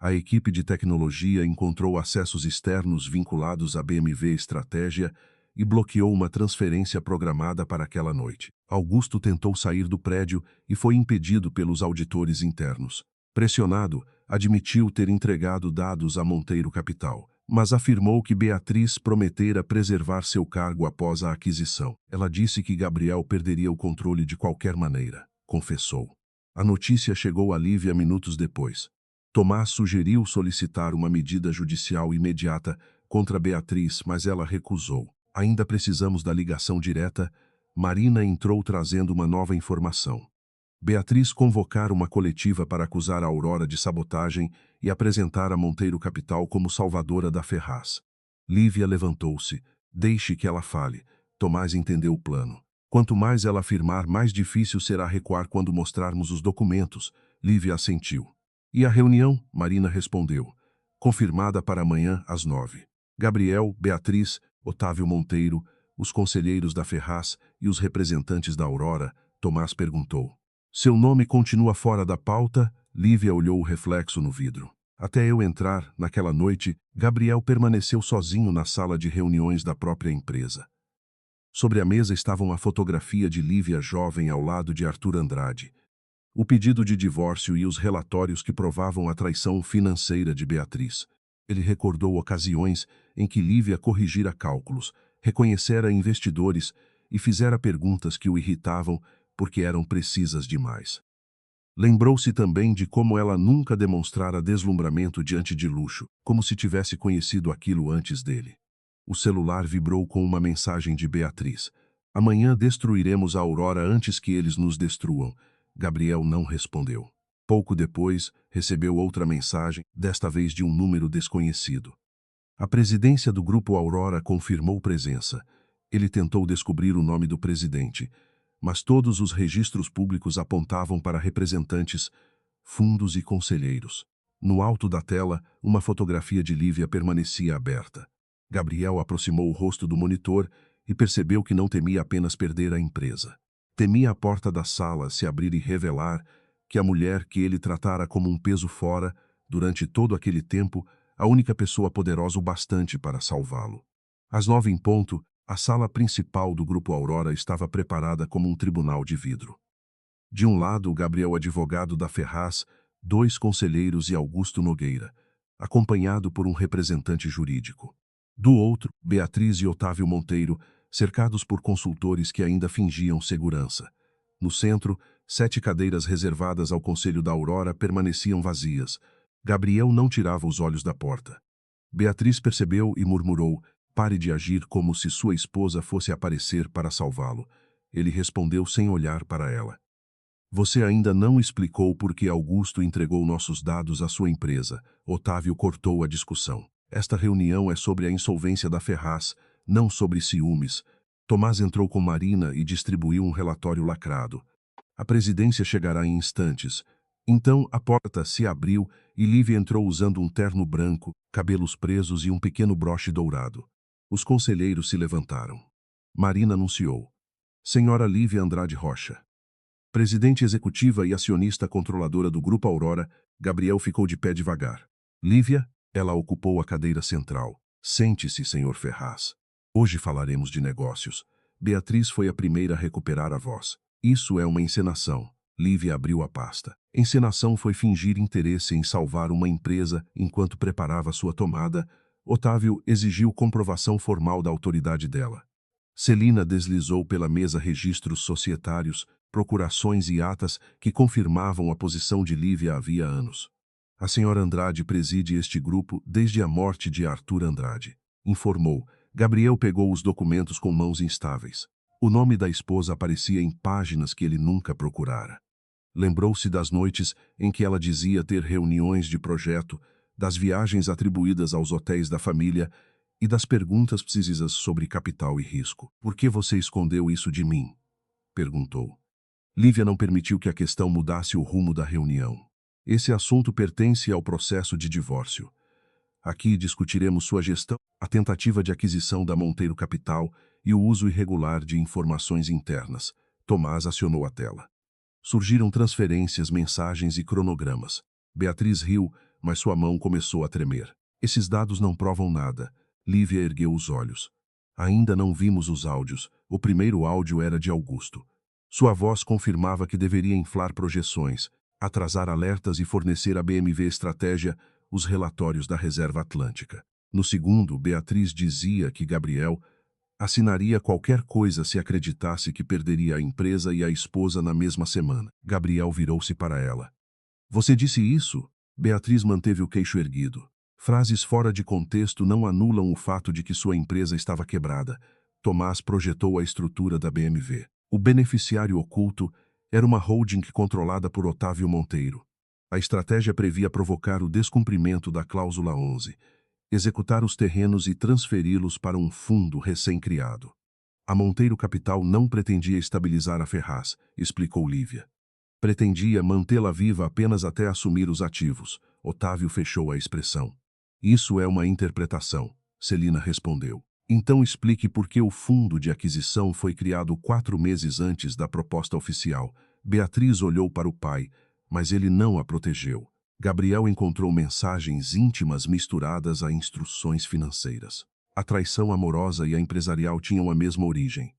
A equipe de tecnologia encontrou acessos externos vinculados à BMW Estratégia e bloqueou uma transferência programada para aquela noite. Augusto tentou sair do prédio e foi impedido pelos auditores internos. Pressionado, admitiu ter entregado dados a Monteiro Capital, mas afirmou que Beatriz prometera preservar seu cargo após a aquisição. Ela disse que Gabriel perderia o controle de qualquer maneira, confessou. A notícia chegou a Lívia minutos depois. Tomás sugeriu solicitar uma medida judicial imediata contra Beatriz, mas ela recusou. Ainda precisamos da ligação direta. Marina entrou trazendo uma nova informação. Beatriz convocara uma coletiva para acusar a Aurora de sabotagem e apresentar a Monteiro Capital como salvadora da Ferraz. Lívia levantou-se. Deixe que ela fale. Tomás entendeu o plano. Quanto mais ela afirmar, mais difícil será recuar quando mostrarmos os documentos. Lívia assentiu. E a reunião? Marina respondeu. Confirmada para amanhã às 9. Gabriel, Beatriz, Otávio Monteiro, os conselheiros da Ferraz e os representantes da Aurora, Tomás perguntou. Seu nome continua fora da pauta? Lívia olhou o reflexo no vidro. Até eu entrar, naquela noite, Gabriel permaneceu sozinho na sala de reuniões da própria empresa. Sobre a mesa estava uma fotografia de Lívia jovem ao lado de Arthur Andrade. O pedido de divórcio e os relatórios que provavam a traição financeira de Beatriz. Ele recordou ocasiões em que Lívia corrigira cálculos, reconhecera investidores e fizera perguntas que o irritavam porque eram precisas demais. Lembrou-se também de como ela nunca demonstrara deslumbramento diante de luxo, como se tivesse conhecido aquilo antes dele. O celular vibrou com uma mensagem de Beatriz. Amanhã destruiremos a Aurora antes que eles nos destruam. Gabriel não respondeu. Pouco depois, recebeu outra mensagem, desta vez de um número desconhecido. A presidência do Grupo Aurora confirmou presença. Ele tentou descobrir o nome do presidente, mas todos os registros públicos apontavam para representantes, fundos e conselheiros. No alto da tela, uma fotografia de Lívia permanecia aberta. Gabriel aproximou o rosto do monitor e percebeu que não temia apenas perder a empresa. Temia a porta da sala se abrir e revelar que a mulher que ele tratara como um peso fora, durante todo aquele tempo, a única pessoa poderosa o bastante para salvá-lo. Às 9 em ponto, a sala principal do Grupo Aurora estava preparada como um tribunal de vidro. De um lado, Gabriel, advogado da Ferraz, 2 conselheiros e Augusto Nogueira, acompanhado por um representante jurídico. Do outro, Beatriz e Otávio Monteiro, cercados por consultores que ainda fingiam segurança. No centro, 7 cadeiras reservadas ao Conselho da Aurora permaneciam vazias. Gabriel não tirava os olhos da porta. Beatriz percebeu e murmurou: "Pare de agir como se sua esposa fosse aparecer para salvá-lo." Ele respondeu sem olhar para ela: "Você ainda não explicou por que Augusto entregou nossos dados à sua empresa." Otávio cortou a discussão. "Esta reunião é sobre a insolvência da Ferraz, não sobre ciúmes." Tomás entrou com Marina e distribuiu um relatório lacrado. "A presidência chegará em instantes." Então a porta se abriu e Lívia entrou usando um terno branco, cabelos presos e um pequeno broche dourado. Os conselheiros se levantaram. Marina anunciou: "Senhora Lívia Andrade Rocha." Presidente executiva e acionista controladora do Grupo Aurora, Gabriel ficou de pé devagar. "Lívia?" Ela ocupou a cadeira central. "Sente-se, senhor Ferraz. Hoje falaremos de negócios." Beatriz foi a primeira a recuperar a voz. "Isso é uma encenação." Lívia abriu a pasta. Encenação foi fingir interesse em salvar uma empresa enquanto preparava sua tomada. Otávio exigiu comprovação formal da autoridade dela. Celina deslizou pela mesa registros societários, procurações e atas que confirmavam a posição de Lívia havia anos. "A senhora Andrade preside este grupo desde a morte de Arthur Andrade", informou. Gabriel pegou os documentos com mãos instáveis. O nome da esposa aparecia em páginas que ele nunca procurara. Lembrou-se das noites em que ela dizia ter reuniões de projeto, das viagens atribuídas aos hotéis da família e das perguntas precisas sobre capital e risco. "Por que você escondeu isso de mim?" perguntou. Lívia não permitiu que a questão mudasse o rumo da reunião. "Esse assunto pertence ao processo de divórcio. Aqui discutiremos sua gestão, a tentativa de aquisição da Monteiro Capital e o uso irregular de informações internas." Tomás acionou a tela. Surgiram transferências, mensagens e cronogramas. Beatriz riu, mas sua mão começou a tremer. "Esses dados não provam nada." Lívia ergueu os olhos. "Ainda não vimos os áudios. O primeiro áudio era de Augusto." Sua voz confirmava que deveria inflar projeções, atrasar alertas e fornecer à BMV Estratégia os relatórios da Reserva Atlântica. No segundo, Beatriz dizia que Gabriel assinaria qualquer coisa se acreditasse que perderia a empresa e a esposa na mesma semana. Gabriel virou-se para ela. "Você disse isso?" Beatriz manteve o queixo erguido. Frases fora de contexto não anulam o fato de que sua empresa estava quebrada. Tomás projetou a estrutura da BMV. O beneficiário oculto era uma holding controlada por Otávio Monteiro. A estratégia previa provocar o descumprimento da cláusula 11, executar os terrenos e transferi-los para um fundo recém-criado. A Monteiro Capital não pretendia estabilizar a Ferraz, explicou Lívia. Pretendia mantê-la viva apenas até assumir os ativos. Otávio fechou a expressão. "Isso é uma interpretação", Celina respondeu. "Então explique por que o fundo de aquisição foi criado 4 meses antes da proposta oficial." Beatriz olhou para o pai, mas ele não a protegeu. Gabriel encontrou mensagens íntimas misturadas a instruções financeiras. A traição amorosa e a empresarial tinham a mesma origem.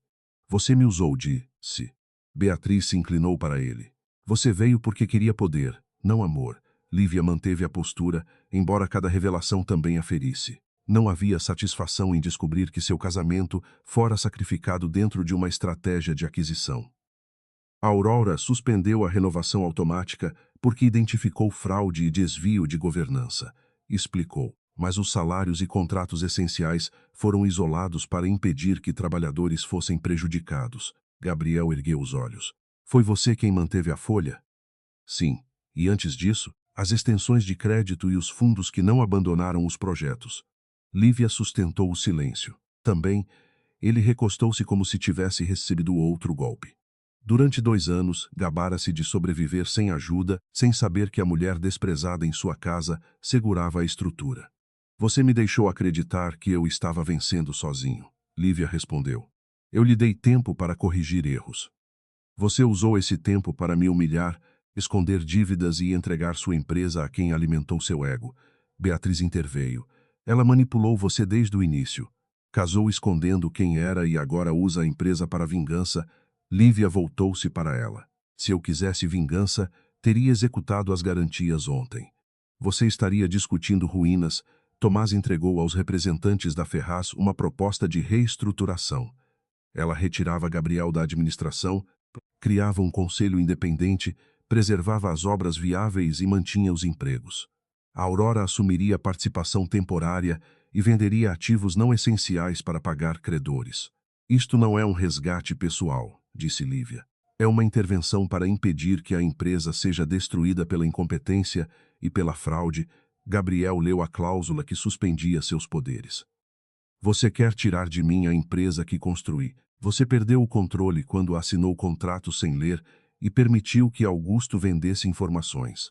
"Você me usou, disse." Beatriz se inclinou para ele. "Você veio porque queria poder, não amor." Lívia manteve a postura, embora cada revelação também a ferisse. Não havia satisfação em descobrir que seu casamento fora sacrificado dentro de uma estratégia de aquisição. A Aurora suspendeu a renovação automática porque identificou fraude e desvio de governança, explicou. Mas os salários e contratos essenciais foram isolados para impedir que trabalhadores fossem prejudicados. Gabriel ergueu os olhos. "Foi você quem manteve a folha?" "Sim. E antes disso, as extensões de crédito e os fundos que não abandonaram os projetos." Lívia sustentou o silêncio. Também, ele recostou-se como se tivesse recebido outro golpe. Durante 2 anos, gabara-se de sobreviver sem ajuda, sem saber que a mulher desprezada em sua casa segurava a estrutura. "Você me deixou acreditar que eu estava vencendo sozinho", Lívia respondeu. "Eu lhe dei tempo para corrigir erros. Você usou esse tempo para me humilhar, esconder dívidas e entregar sua empresa a quem alimentou seu ego." Beatriz interveio. "Ela manipulou você desde o início. Casou escondendo quem era e agora usa a empresa para vingança." Lívia voltou-se para ela. "Se eu quisesse vingança, teria executado as garantias ontem. Você estaria discutindo ruínas." Tomás entregou aos representantes da Ferraz uma proposta de reestruturação. Ela retirava Gabriel da administração, criava um conselho independente, preservava as obras viáveis e mantinha os empregos. A Aurora assumiria participação temporária e venderia ativos não essenciais para pagar credores. Isto não é um resgate pessoal, disse Lívia. É uma intervenção para impedir que a empresa seja destruída pela incompetência e pela fraude. Gabriel leu a cláusula que suspendia seus poderes. Você quer tirar de mim a empresa que construí. Você perdeu o controle quando assinou contratos sem ler e permitiu que Augusto vendesse informações.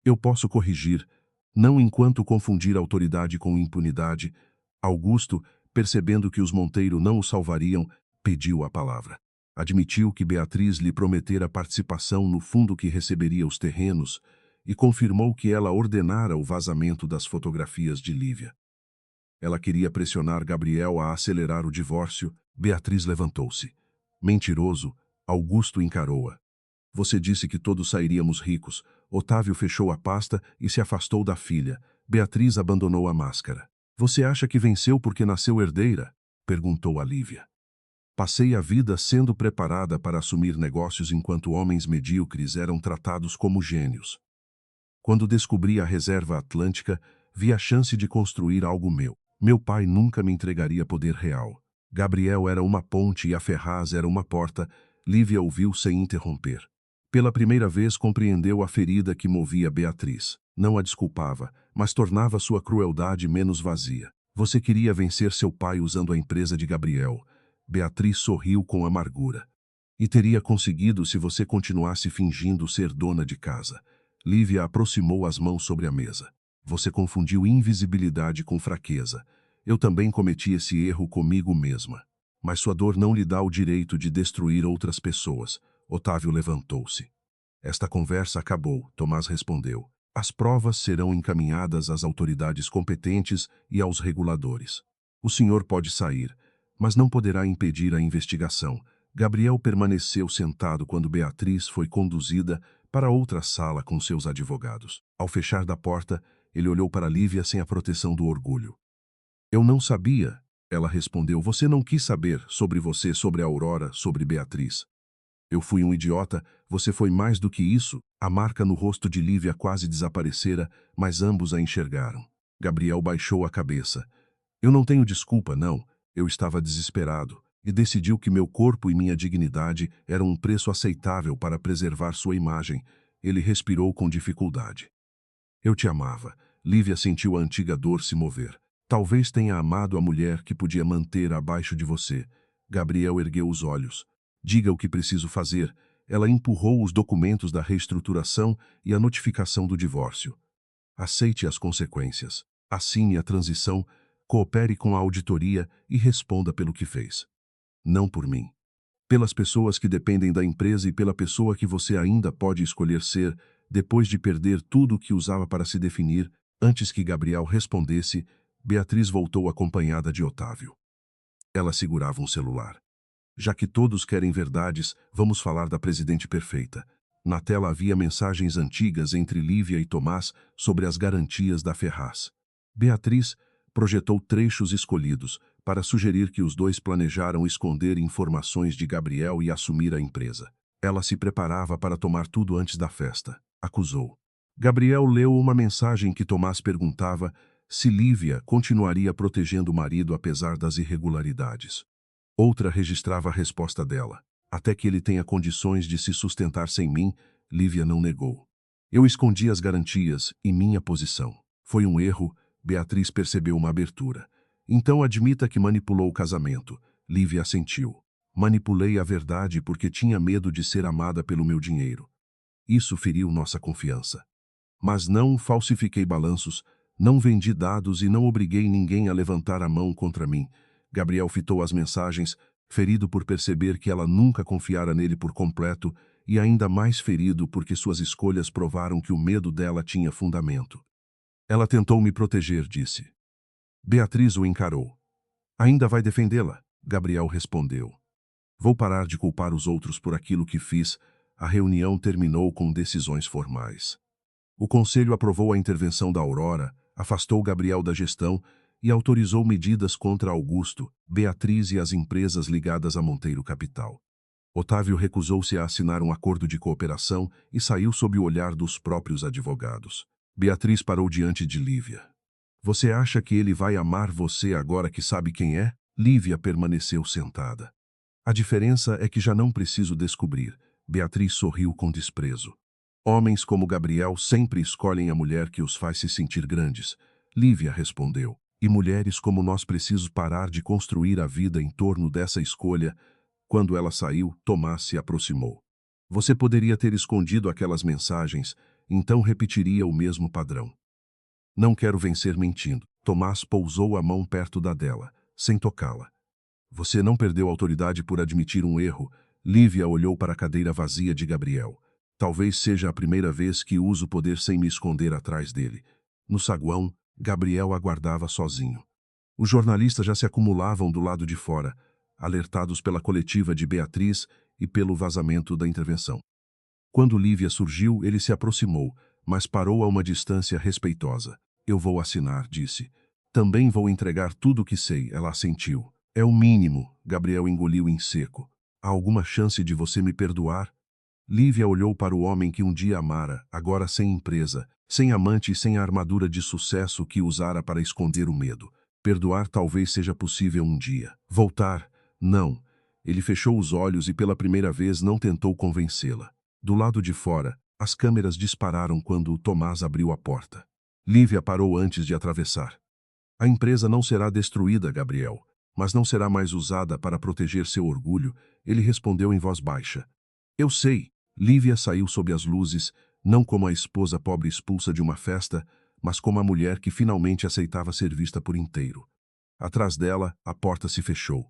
Eu posso corrigir, não enquanto confundir autoridade com impunidade. Augusto, percebendo que os Monteiro não o salvariam, pediu a palavra. Admitiu que Beatriz lhe prometera participação no fundo que receberia os terrenos e confirmou que ela ordenara o vazamento das fotografias de Lívia. Ela queria pressionar Gabriel a acelerar o divórcio. Beatriz levantou-se. Mentiroso, Augusto encarou-a. Você disse que todos sairíamos ricos. Otávio fechou a pasta e se afastou da filha. Beatriz abandonou a máscara. Você acha que venceu porque nasceu herdeira? Perguntou a Lívia. Passei a vida sendo preparada para assumir negócios enquanto homens medíocres eram tratados como gênios. Quando descobri a reserva atlântica, vi a chance de construir algo meu. Meu pai nunca me entregaria poder real. Gabriel era uma ponte e a Ferraz era uma porta. Lívia ouviu sem interromper. Pela primeira vez compreendeu a ferida que movia Beatriz. Não a desculpava, mas tornava sua crueldade menos vazia. Você queria vencer seu pai usando a empresa de Gabriel. Beatriz sorriu com amargura. E teria conseguido se você continuasse fingindo ser dona de casa. Lívia aproximou as mãos sobre a mesa. Você confundiu invisibilidade com fraqueza. Eu também cometi esse erro comigo mesma. Mas sua dor não lhe dá o direito de destruir outras pessoas. Otávio levantou-se. Esta conversa acabou, Tomás respondeu. As provas serão encaminhadas às autoridades competentes e aos reguladores. O senhor pode sair, mas não poderá impedir a investigação. Gabriel permaneceu sentado quando Beatriz foi conduzida para outra sala com seus advogados. Ao fechar da porta, ele olhou para Lívia sem a proteção do orgulho. Eu não sabia, ela respondeu. Você não quis saber sobre você, sobre a Aurora, sobre Beatriz. Eu fui um idiota, você foi mais do que isso. A marca no rosto de Lívia quase desaparecera, mas ambos a enxergaram. Gabriel baixou a cabeça. Eu não tenho desculpa, não. Eu estava desesperado e decidiu que meu corpo e minha dignidade eram um preço aceitável para preservar sua imagem. Ele respirou com dificuldade. Eu te amava. Lívia sentiu a antiga dor se mover. Talvez tenha amado a mulher que podia manter abaixo de você. Gabriel ergueu os olhos. Diga o que preciso fazer. Ela empurrou os documentos da reestruturação e a notificação do divórcio. Aceite as consequências. Assine a transição, coopere com a auditoria e responda pelo que fez. Não por mim. Pelas pessoas que dependem da empresa e pela pessoa que você ainda pode escolher ser, depois de perder tudo o que usava para se definir. Antes que Gabriel respondesse, Beatriz voltou acompanhada de Otávio. Ela segurava um celular. Já que todos querem verdades, vamos falar da presidente perfeita. Na tela havia mensagens antigas entre Lívia e Tomás sobre as garantias da Ferraz. Beatriz projetou trechos escolhidos para sugerir que os dois planejaram esconder informações de Gabriel e assumir a empresa. Ela se preparava para tomar tudo antes da festa, acusou. Gabriel leu uma mensagem que Tomás perguntava se Lívia continuaria protegendo o marido apesar das irregularidades. Outra registrava a resposta dela. Até que ele tenha condições de se sustentar sem mim, Lívia não negou. Eu escondi as garantias e minha posição. Foi um erro, Beatriz percebeu uma abertura. Então admita que manipulou o casamento. Lívia assentiu. Manipulei a verdade porque tinha medo de ser amada pelo meu dinheiro. Isso feriu nossa confiança. Mas não falsifiquei balanços, não vendi dados e não obriguei ninguém a levantar a mão contra mim. Gabriel fitou as mensagens, ferido por perceber que ela nunca confiara nele por completo e ainda mais ferido porque suas escolhas provaram que o medo dela tinha fundamento. Ela tentou me proteger, disse. Beatriz o encarou. Ainda vai defendê-la? Gabriel respondeu. Vou parar de culpar os outros por aquilo que fiz. A reunião terminou com decisões formais. O conselho aprovou a intervenção da Aurora, afastou Gabriel da gestão e autorizou medidas contra Augusto, Beatriz e as empresas ligadas a Monteiro Capital. Otávio recusou-se a assinar um acordo de cooperação e saiu sob o olhar dos próprios advogados. Beatriz parou diante de Lívia. Você acha que ele vai amar você agora que sabe quem é? Lívia permaneceu sentada. A diferença é que já não preciso descobrir. Beatriz sorriu com desprezo. Homens como Gabriel sempre escolhem a mulher que os faz se sentir grandes. Lívia respondeu. E mulheres como nós precisam parar de construir a vida em torno dessa escolha. Quando ela saiu, Tomás se aproximou. Você poderia ter escondido aquelas mensagens, então repetiria o mesmo padrão. Não quero vencer mentindo. Tomás pousou a mão perto da dela, sem tocá-la. Você não perdeu autoridade por admitir um erro. Lívia olhou para a cadeira vazia de Gabriel. Talvez seja a primeira vez que uso o poder sem me esconder atrás dele. No saguão, Gabriel aguardava sozinho. Os jornalistas já se acumulavam do lado de fora, alertados pela coletiva de Beatriz e pelo vazamento da intervenção. Quando Lívia surgiu, ele se aproximou, mas parou a uma distância respeitosa. Eu vou assinar, disse. Também vou entregar tudo o que sei, ela assentiu. É o mínimo, Gabriel engoliu em seco. Há alguma chance de você me perdoar? Lívia olhou para o homem que um dia amara, agora sem empresa, sem amante e sem a armadura de sucesso que usara para esconder o medo. Perdoar talvez seja possível um dia. Voltar? Não. Ele fechou os olhos e pela primeira vez não tentou convencê-la. Do lado de fora, as câmeras dispararam quando Tomás abriu a porta. Lívia parou antes de atravessar. A empresa não será destruída, Gabriel, mas não será mais usada para proteger seu orgulho, ele respondeu em voz baixa. Eu sei. Lívia saiu sob as luzes, não como a esposa pobre expulsa de uma festa, mas como a mulher que finalmente aceitava ser vista por inteiro. Atrás dela, a porta se fechou.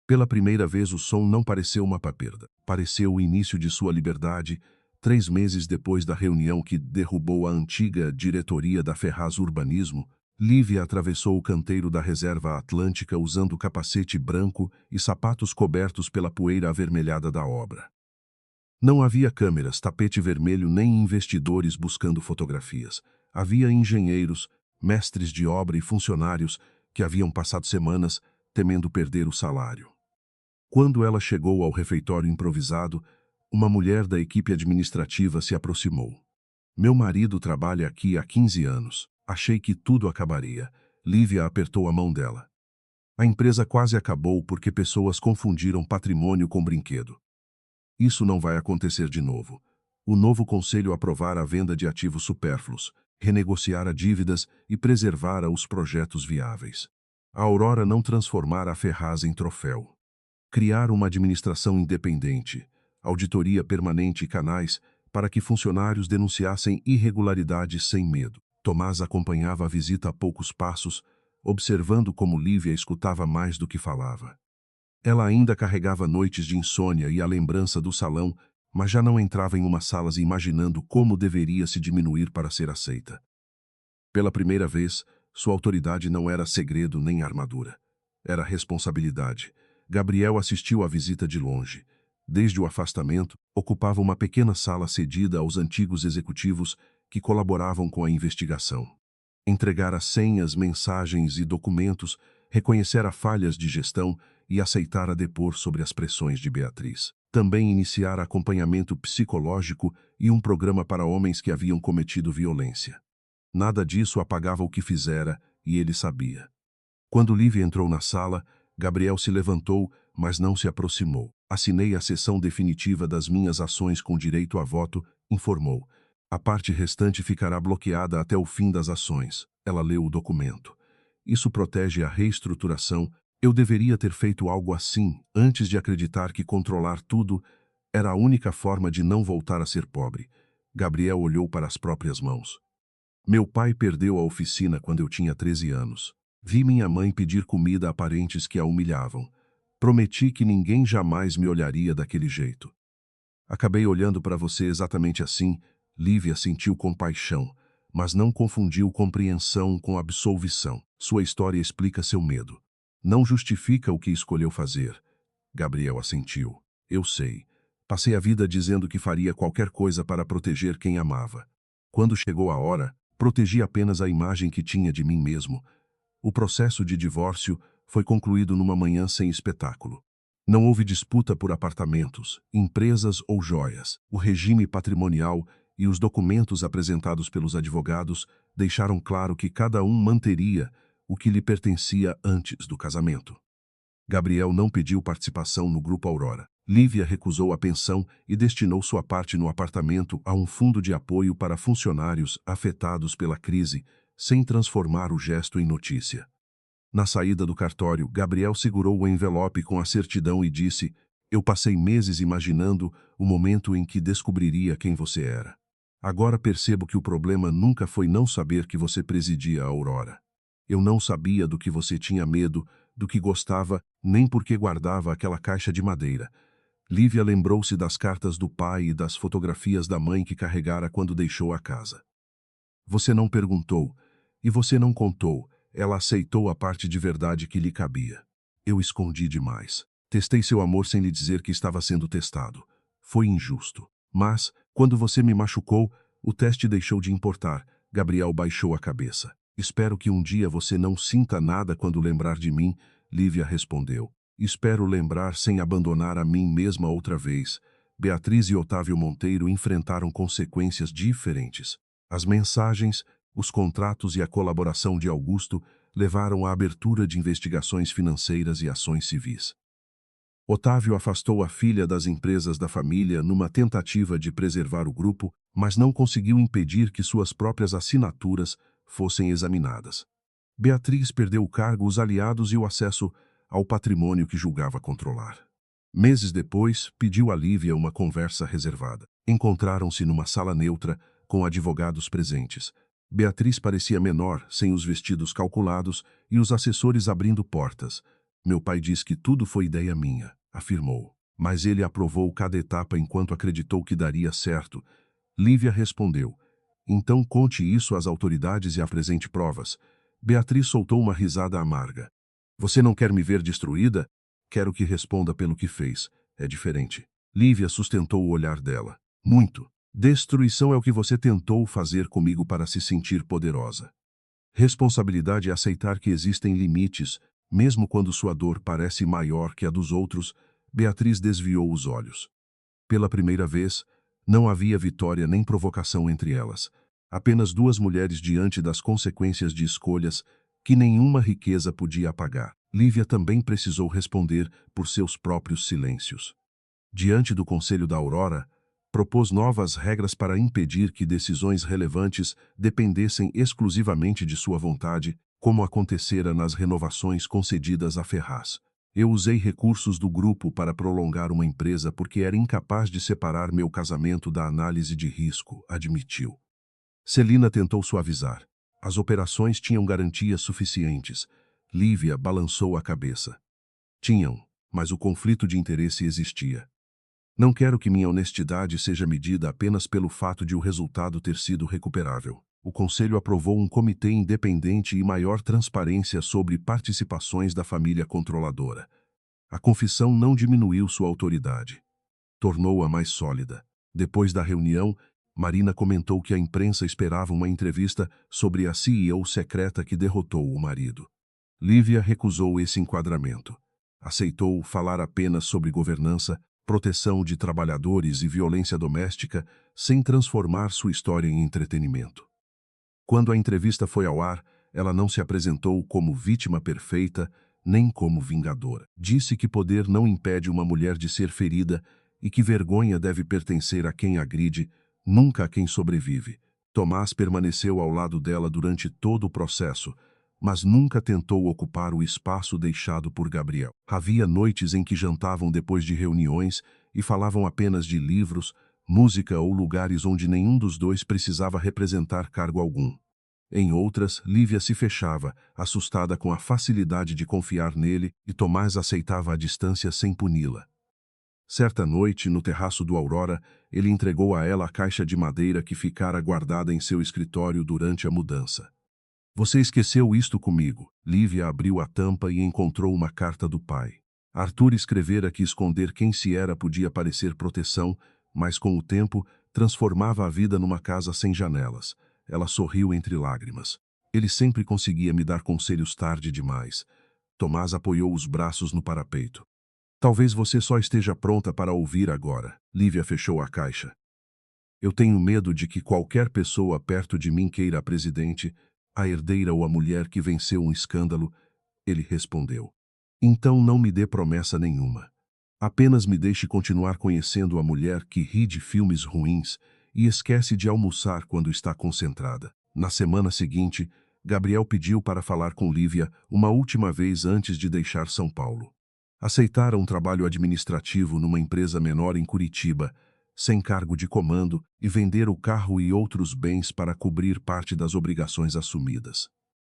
Pela primeira vez o som não pareceu uma perda. Pareceu o início de sua liberdade, 3 meses depois da reunião que derrubou a antiga diretoria da Ferraz Urbanismo. Lívia atravessou o canteiro da reserva atlântica usando capacete branco e sapatos cobertos pela poeira avermelhada da obra. Não havia câmeras, tapete vermelho nem investidores buscando fotografias. Havia engenheiros, mestres de obra e funcionários que haviam passado semanas temendo perder o salário. Quando ela chegou ao refeitório improvisado, uma mulher da equipe administrativa se aproximou. Meu marido trabalha aqui há 15 anos. Achei que tudo acabaria. Lívia apertou a mão dela. A empresa quase acabou porque pessoas confundiram patrimônio com brinquedo. Isso não vai acontecer de novo. O novo conselho aprovara a venda de ativos supérfluos, renegociara dívidas e preservara os projetos viáveis. A Aurora não transformara a Ferraz em troféu. Criar uma administração independente, auditoria permanente e canais para que funcionários denunciassem irregularidades sem medo. Tomás acompanhava a visita a poucos passos, observando como Lívia escutava mais do que falava. Ela ainda carregava noites de insônia e a lembrança do salão, mas já não entrava em umas salas imaginando como deveria se diminuir para ser aceita. Pela primeira vez, sua autoridade não era segredo nem armadura. Era responsabilidade. Gabriel assistiu à visita de longe. Desde o afastamento, ocupava uma pequena sala cedida aos antigos executivos que colaboravam com a investigação. Entregara senhas, mensagens e documentos, reconhecera falhas de gestão e aceitara depor sobre as pressões de Beatriz. Também iniciara acompanhamento psicológico e um programa para homens que haviam cometido violência. Nada disso apagava o que fizera, e ele sabia. Quando Lívia entrou na sala, Gabriel se levantou, mas não se aproximou. Assinei a seção definitiva das minhas ações com direito a voto, informou. A parte restante ficará bloqueada até o fim das ações. Ela leu o documento. Isso protege a reestruturação. Eu deveria ter feito algo assim, antes de acreditar que controlar tudo era a única forma de não voltar a ser pobre. Gabriel olhou para as próprias mãos. Meu pai perdeu a oficina quando eu tinha 13 anos. Vi minha mãe pedir comida a parentes que a humilhavam. Prometi que ninguém jamais me olharia daquele jeito. Acabei olhando para você exatamente assim. Lívia sentiu compaixão, mas não confundiu compreensão com absolvição. Sua história explica seu medo. Não justifica o que escolheu fazer. Gabriel assentiu. Eu sei. Passei a vida dizendo que faria qualquer coisa para proteger quem amava. Quando chegou a hora, protegi apenas a imagem que tinha de mim mesmo. O processo de divórcio foi concluído numa manhã sem espetáculo. Não houve disputa por apartamentos, empresas ou joias. O regime patrimonial e os documentos apresentados pelos advogados deixaram claro que cada um manteria o que lhe pertencia antes do casamento. Gabriel não pediu participação no Grupo Aurora. Lívia recusou a pensão e destinou sua parte no apartamento a um fundo de apoio para funcionários afetados pela crise, sem transformar o gesto em notícia. Na saída do cartório, Gabriel segurou o envelope com a certidão e disse: "Eu passei meses imaginando o momento em que descobriria quem você era. Agora percebo que o problema nunca foi não saber que você presidia a Aurora. Eu não sabia do que você tinha medo, do que gostava, nem por que guardava aquela caixa de madeira." Lívia lembrou-se das cartas do pai e das fotografias da mãe que carregara quando deixou a casa. "Você não perguntou, e você não contou." Ela aceitou a parte de verdade que lhe cabia. "Eu escondi demais. Testei seu amor sem lhe dizer que estava sendo testado. Foi injusto. Mas, quando você me machucou, o teste deixou de importar." Gabriel baixou a cabeça. "Espero que um dia você não sinta nada quando lembrar de mim." Lívia respondeu. "Espero lembrar sem abandonar a mim mesma outra vez." Beatriz e Otávio Monteiro enfrentaram consequências diferentes. As mensagens, os contratos e a colaboração de Augusto levaram à abertura de investigações financeiras e ações civis. Otávio afastou a filha das empresas da família numa tentativa de preservar o grupo, mas não conseguiu impedir que suas próprias assinaturas fossem examinadas. Beatriz perdeu o cargo, os aliados e o acesso ao patrimônio que julgava controlar. Meses depois, pediu a Lívia uma conversa reservada. Encontraram-se numa sala neutra, com advogados presentes. Beatriz parecia menor, sem os vestidos calculados e os assessores abrindo portas. "Meu pai diz que tudo foi ideia minha", afirmou. "Mas ele aprovou cada etapa enquanto acreditou que daria certo." Lívia respondeu: "Então conte isso às autoridades e apresente provas." Beatriz soltou uma risada amarga. "Você não quer me ver destruída? Quero que responda pelo que fez. É diferente." Lívia sustentou o olhar dela. "Muito. Destruição é o que você tentou fazer comigo para se sentir poderosa. Responsabilidade é aceitar que existem limites, mesmo quando sua dor parece maior que a dos outros." Beatriz desviou os olhos. Pela primeira vez, não havia vitória nem provocação entre elas. Apenas duas mulheres diante das consequências de escolhas que nenhuma riqueza podia apagar. Lívia também precisou responder por seus próprios silêncios. Diante do Conselho da Aurora, propôs novas regras para impedir que decisões relevantes dependessem exclusivamente de sua vontade, como acontecera nas renovações concedidas a Ferraz. "Eu usei recursos do grupo para prolongar uma empresa porque era incapaz de separar meu casamento da análise de risco", admitiu. Celina tentou suavizar. As operações tinham garantias suficientes. Lívia balançou a cabeça. "Tinham, mas o conflito de interesse existia. Não quero que minha honestidade seja medida apenas pelo fato de o resultado ter sido recuperável." O Conselho aprovou um comitê independente e maior transparência sobre participações da família controladora. A confissão não diminuiu sua autoridade. Tornou-a mais sólida. Depois da reunião, Marina comentou que a imprensa esperava uma entrevista sobre a CEO secreta que derrotou o marido. Lívia recusou esse enquadramento. Aceitou falar apenas sobre governança, proteção de trabalhadores e violência doméstica, sem transformar sua história em entretenimento. Quando a entrevista foi ao ar, ela não se apresentou como vítima perfeita, nem como vingadora. Disse que poder não impede uma mulher de ser ferida e que vergonha deve pertencer a quem agride, nunca a quem sobrevive. Tomás permaneceu ao lado dela durante todo o processo, mas nunca tentou ocupar o espaço deixado por Gabriel. Havia noites em que jantavam depois de reuniões e falavam apenas de livros, música ou lugares onde nenhum dos dois precisava representar cargo algum. Em outras, Lívia se fechava, assustada com a facilidade de confiar nele, e Tomás aceitava a distância sem puni-la. Certa noite, no terraço do Aurora, ele entregou a ela a caixa de madeira que ficara guardada em seu escritório durante a mudança. "Você esqueceu isto comigo." Lívia abriu a tampa e encontrou uma carta do pai. Arthur escrevera que esconder quem se era podia parecer proteção, mas com o tempo transformava a vida numa casa sem janelas. Ela sorriu entre lágrimas. Ele sempre conseguia me dar conselhos tarde demais. Tomás apoiou os braços no parapeito. Talvez você só esteja pronta para ouvir agora. Lívia fechou a caixa. Eu tenho medo de que qualquer pessoa perto de mim queira a presidente, a herdeira ou a mulher que venceu um escândalo, ele respondeu. Então não me dê promessa nenhuma. Apenas me deixe continuar conhecendo a mulher que ri de filmes ruins e esquece de almoçar quando está concentrada. Na semana seguinte, Gabriel pediu para falar com Lívia uma última vez antes de deixar São Paulo. Aceitara um trabalho administrativo numa empresa menor em Curitiba, sem cargo de comando, e vender o carro e outros bens para cobrir parte das obrigações assumidas.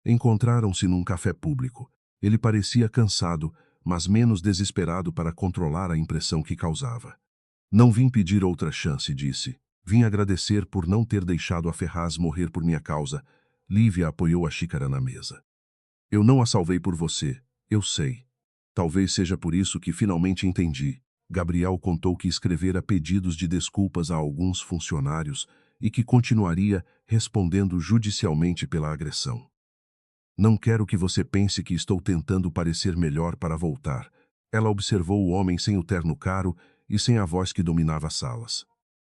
Encontraram-se num café público. Ele parecia cansado, mas menos desesperado para controlar a impressão que causava. Não vim pedir outra chance, disse. Vim agradecer por não ter deixado a Ferraz morrer por minha causa. Lívia apoiou a xícara na mesa. Eu não a salvei por você, eu sei. Talvez seja por isso que finalmente entendi. Gabriel contou que escrevera pedidos de desculpas a alguns funcionários e que continuaria respondendo judicialmente pela agressão. Não quero que você pense que estou tentando parecer melhor para voltar. Ela observou o homem sem o terno caro e sem a voz que dominava as salas.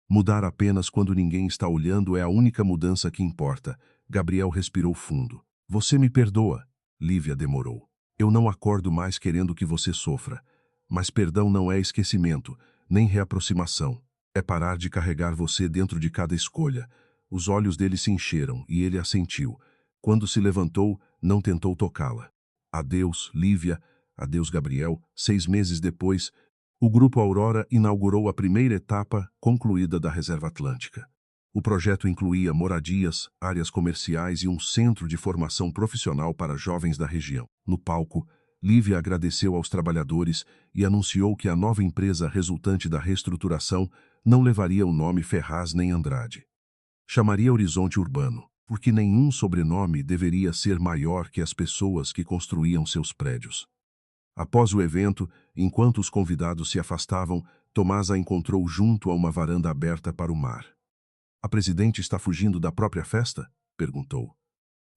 Mudar apenas quando ninguém está olhando é a única mudança que importa. Gabriel respirou fundo. Você me perdoa? Lívia demorou. Eu não acordo mais querendo que você sofra. Mas perdão não é esquecimento, nem reaproximação. É parar de carregar você dentro de cada escolha. Os olhos dele se encheram e ele assentiu. Quando se levantou, não tentou tocá-la. Adeus, Lívia. Adeus, Gabriel. 6 meses depois, o Grupo Aurora inaugurou a primeira etapa concluída da Reserva Atlântica. O projeto incluía moradias, áreas comerciais e um centro de formação profissional para jovens da região. No palco, Lívia agradeceu aos trabalhadores e anunciou que a nova empresa resultante da reestruturação não levaria o nome Ferraz nem Andrade. Chamaria Horizonte Urbano, porque nenhum sobrenome deveria ser maior que as pessoas que construíam seus prédios. Após o evento, enquanto os convidados se afastavam, Tomás a encontrou junto a uma varanda aberta para o mar. A presidente está fugindo da própria festa? Perguntou.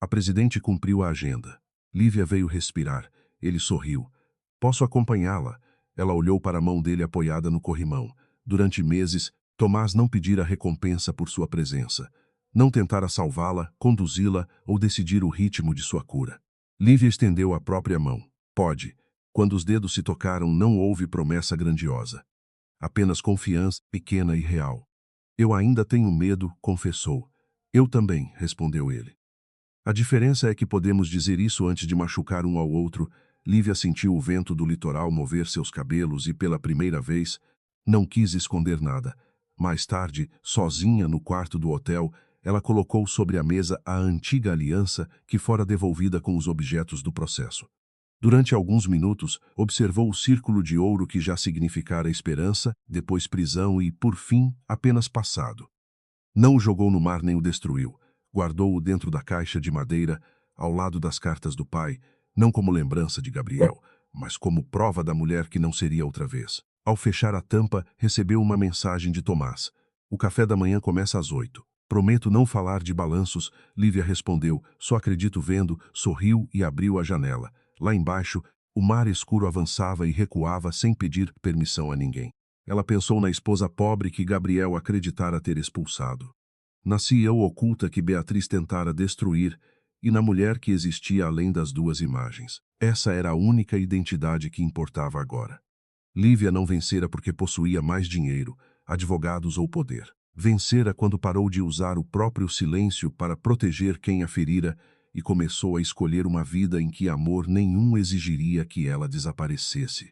A presidente cumpriu a agenda. Lívia veio respirar. Ele sorriu. Posso acompanhá-la? Ela olhou para a mão dele apoiada no corrimão. Durante meses, Tomás não pedira recompensa por sua presença. Não tentara salvá-la, conduzi-la ou decidir o ritmo de sua cura. Lívia estendeu a própria mão. Pode. Quando os dedos se tocaram, não houve promessa grandiosa. Apenas confiança, pequena e real. Eu ainda tenho medo, confessou. Eu também, respondeu ele. A diferença é que podemos dizer isso antes de machucar um ao outro. Lívia sentiu o vento do litoral mover seus cabelos e, pela primeira vez, não quis esconder nada. Mais tarde, sozinha no quarto do hotel, ela colocou sobre a mesa a antiga aliança que fora devolvida com os objetos do processo. Durante alguns minutos, observou o círculo de ouro que já significara esperança, depois prisão e, por fim, apenas passado. Não o jogou no mar nem o destruiu. Guardou-o dentro da caixa de madeira, ao lado das cartas do pai, não como lembrança de Gabriel, mas como prova da mulher que não seria outra vez. Ao fechar a tampa, recebeu uma mensagem de Tomás. O café da manhã começa às 8. Prometo não falar de balanços, Lívia respondeu. Só acredito vendo, sorriu e abriu a janela. Lá embaixo, o mar escuro avançava e recuava sem pedir permissão a ninguém. Ela pensou na esposa pobre que Gabriel acreditara ter expulsado. Na CEO oculta que Beatriz tentara destruir e na mulher que existia além das duas imagens. Essa era a única identidade que importava agora. Lívia não vencera porque possuía mais dinheiro, advogados ou poder. Vencera quando parou de usar o próprio silêncio para proteger quem a ferira e começou a escolher uma vida em que amor nenhum exigiria que ela desaparecesse.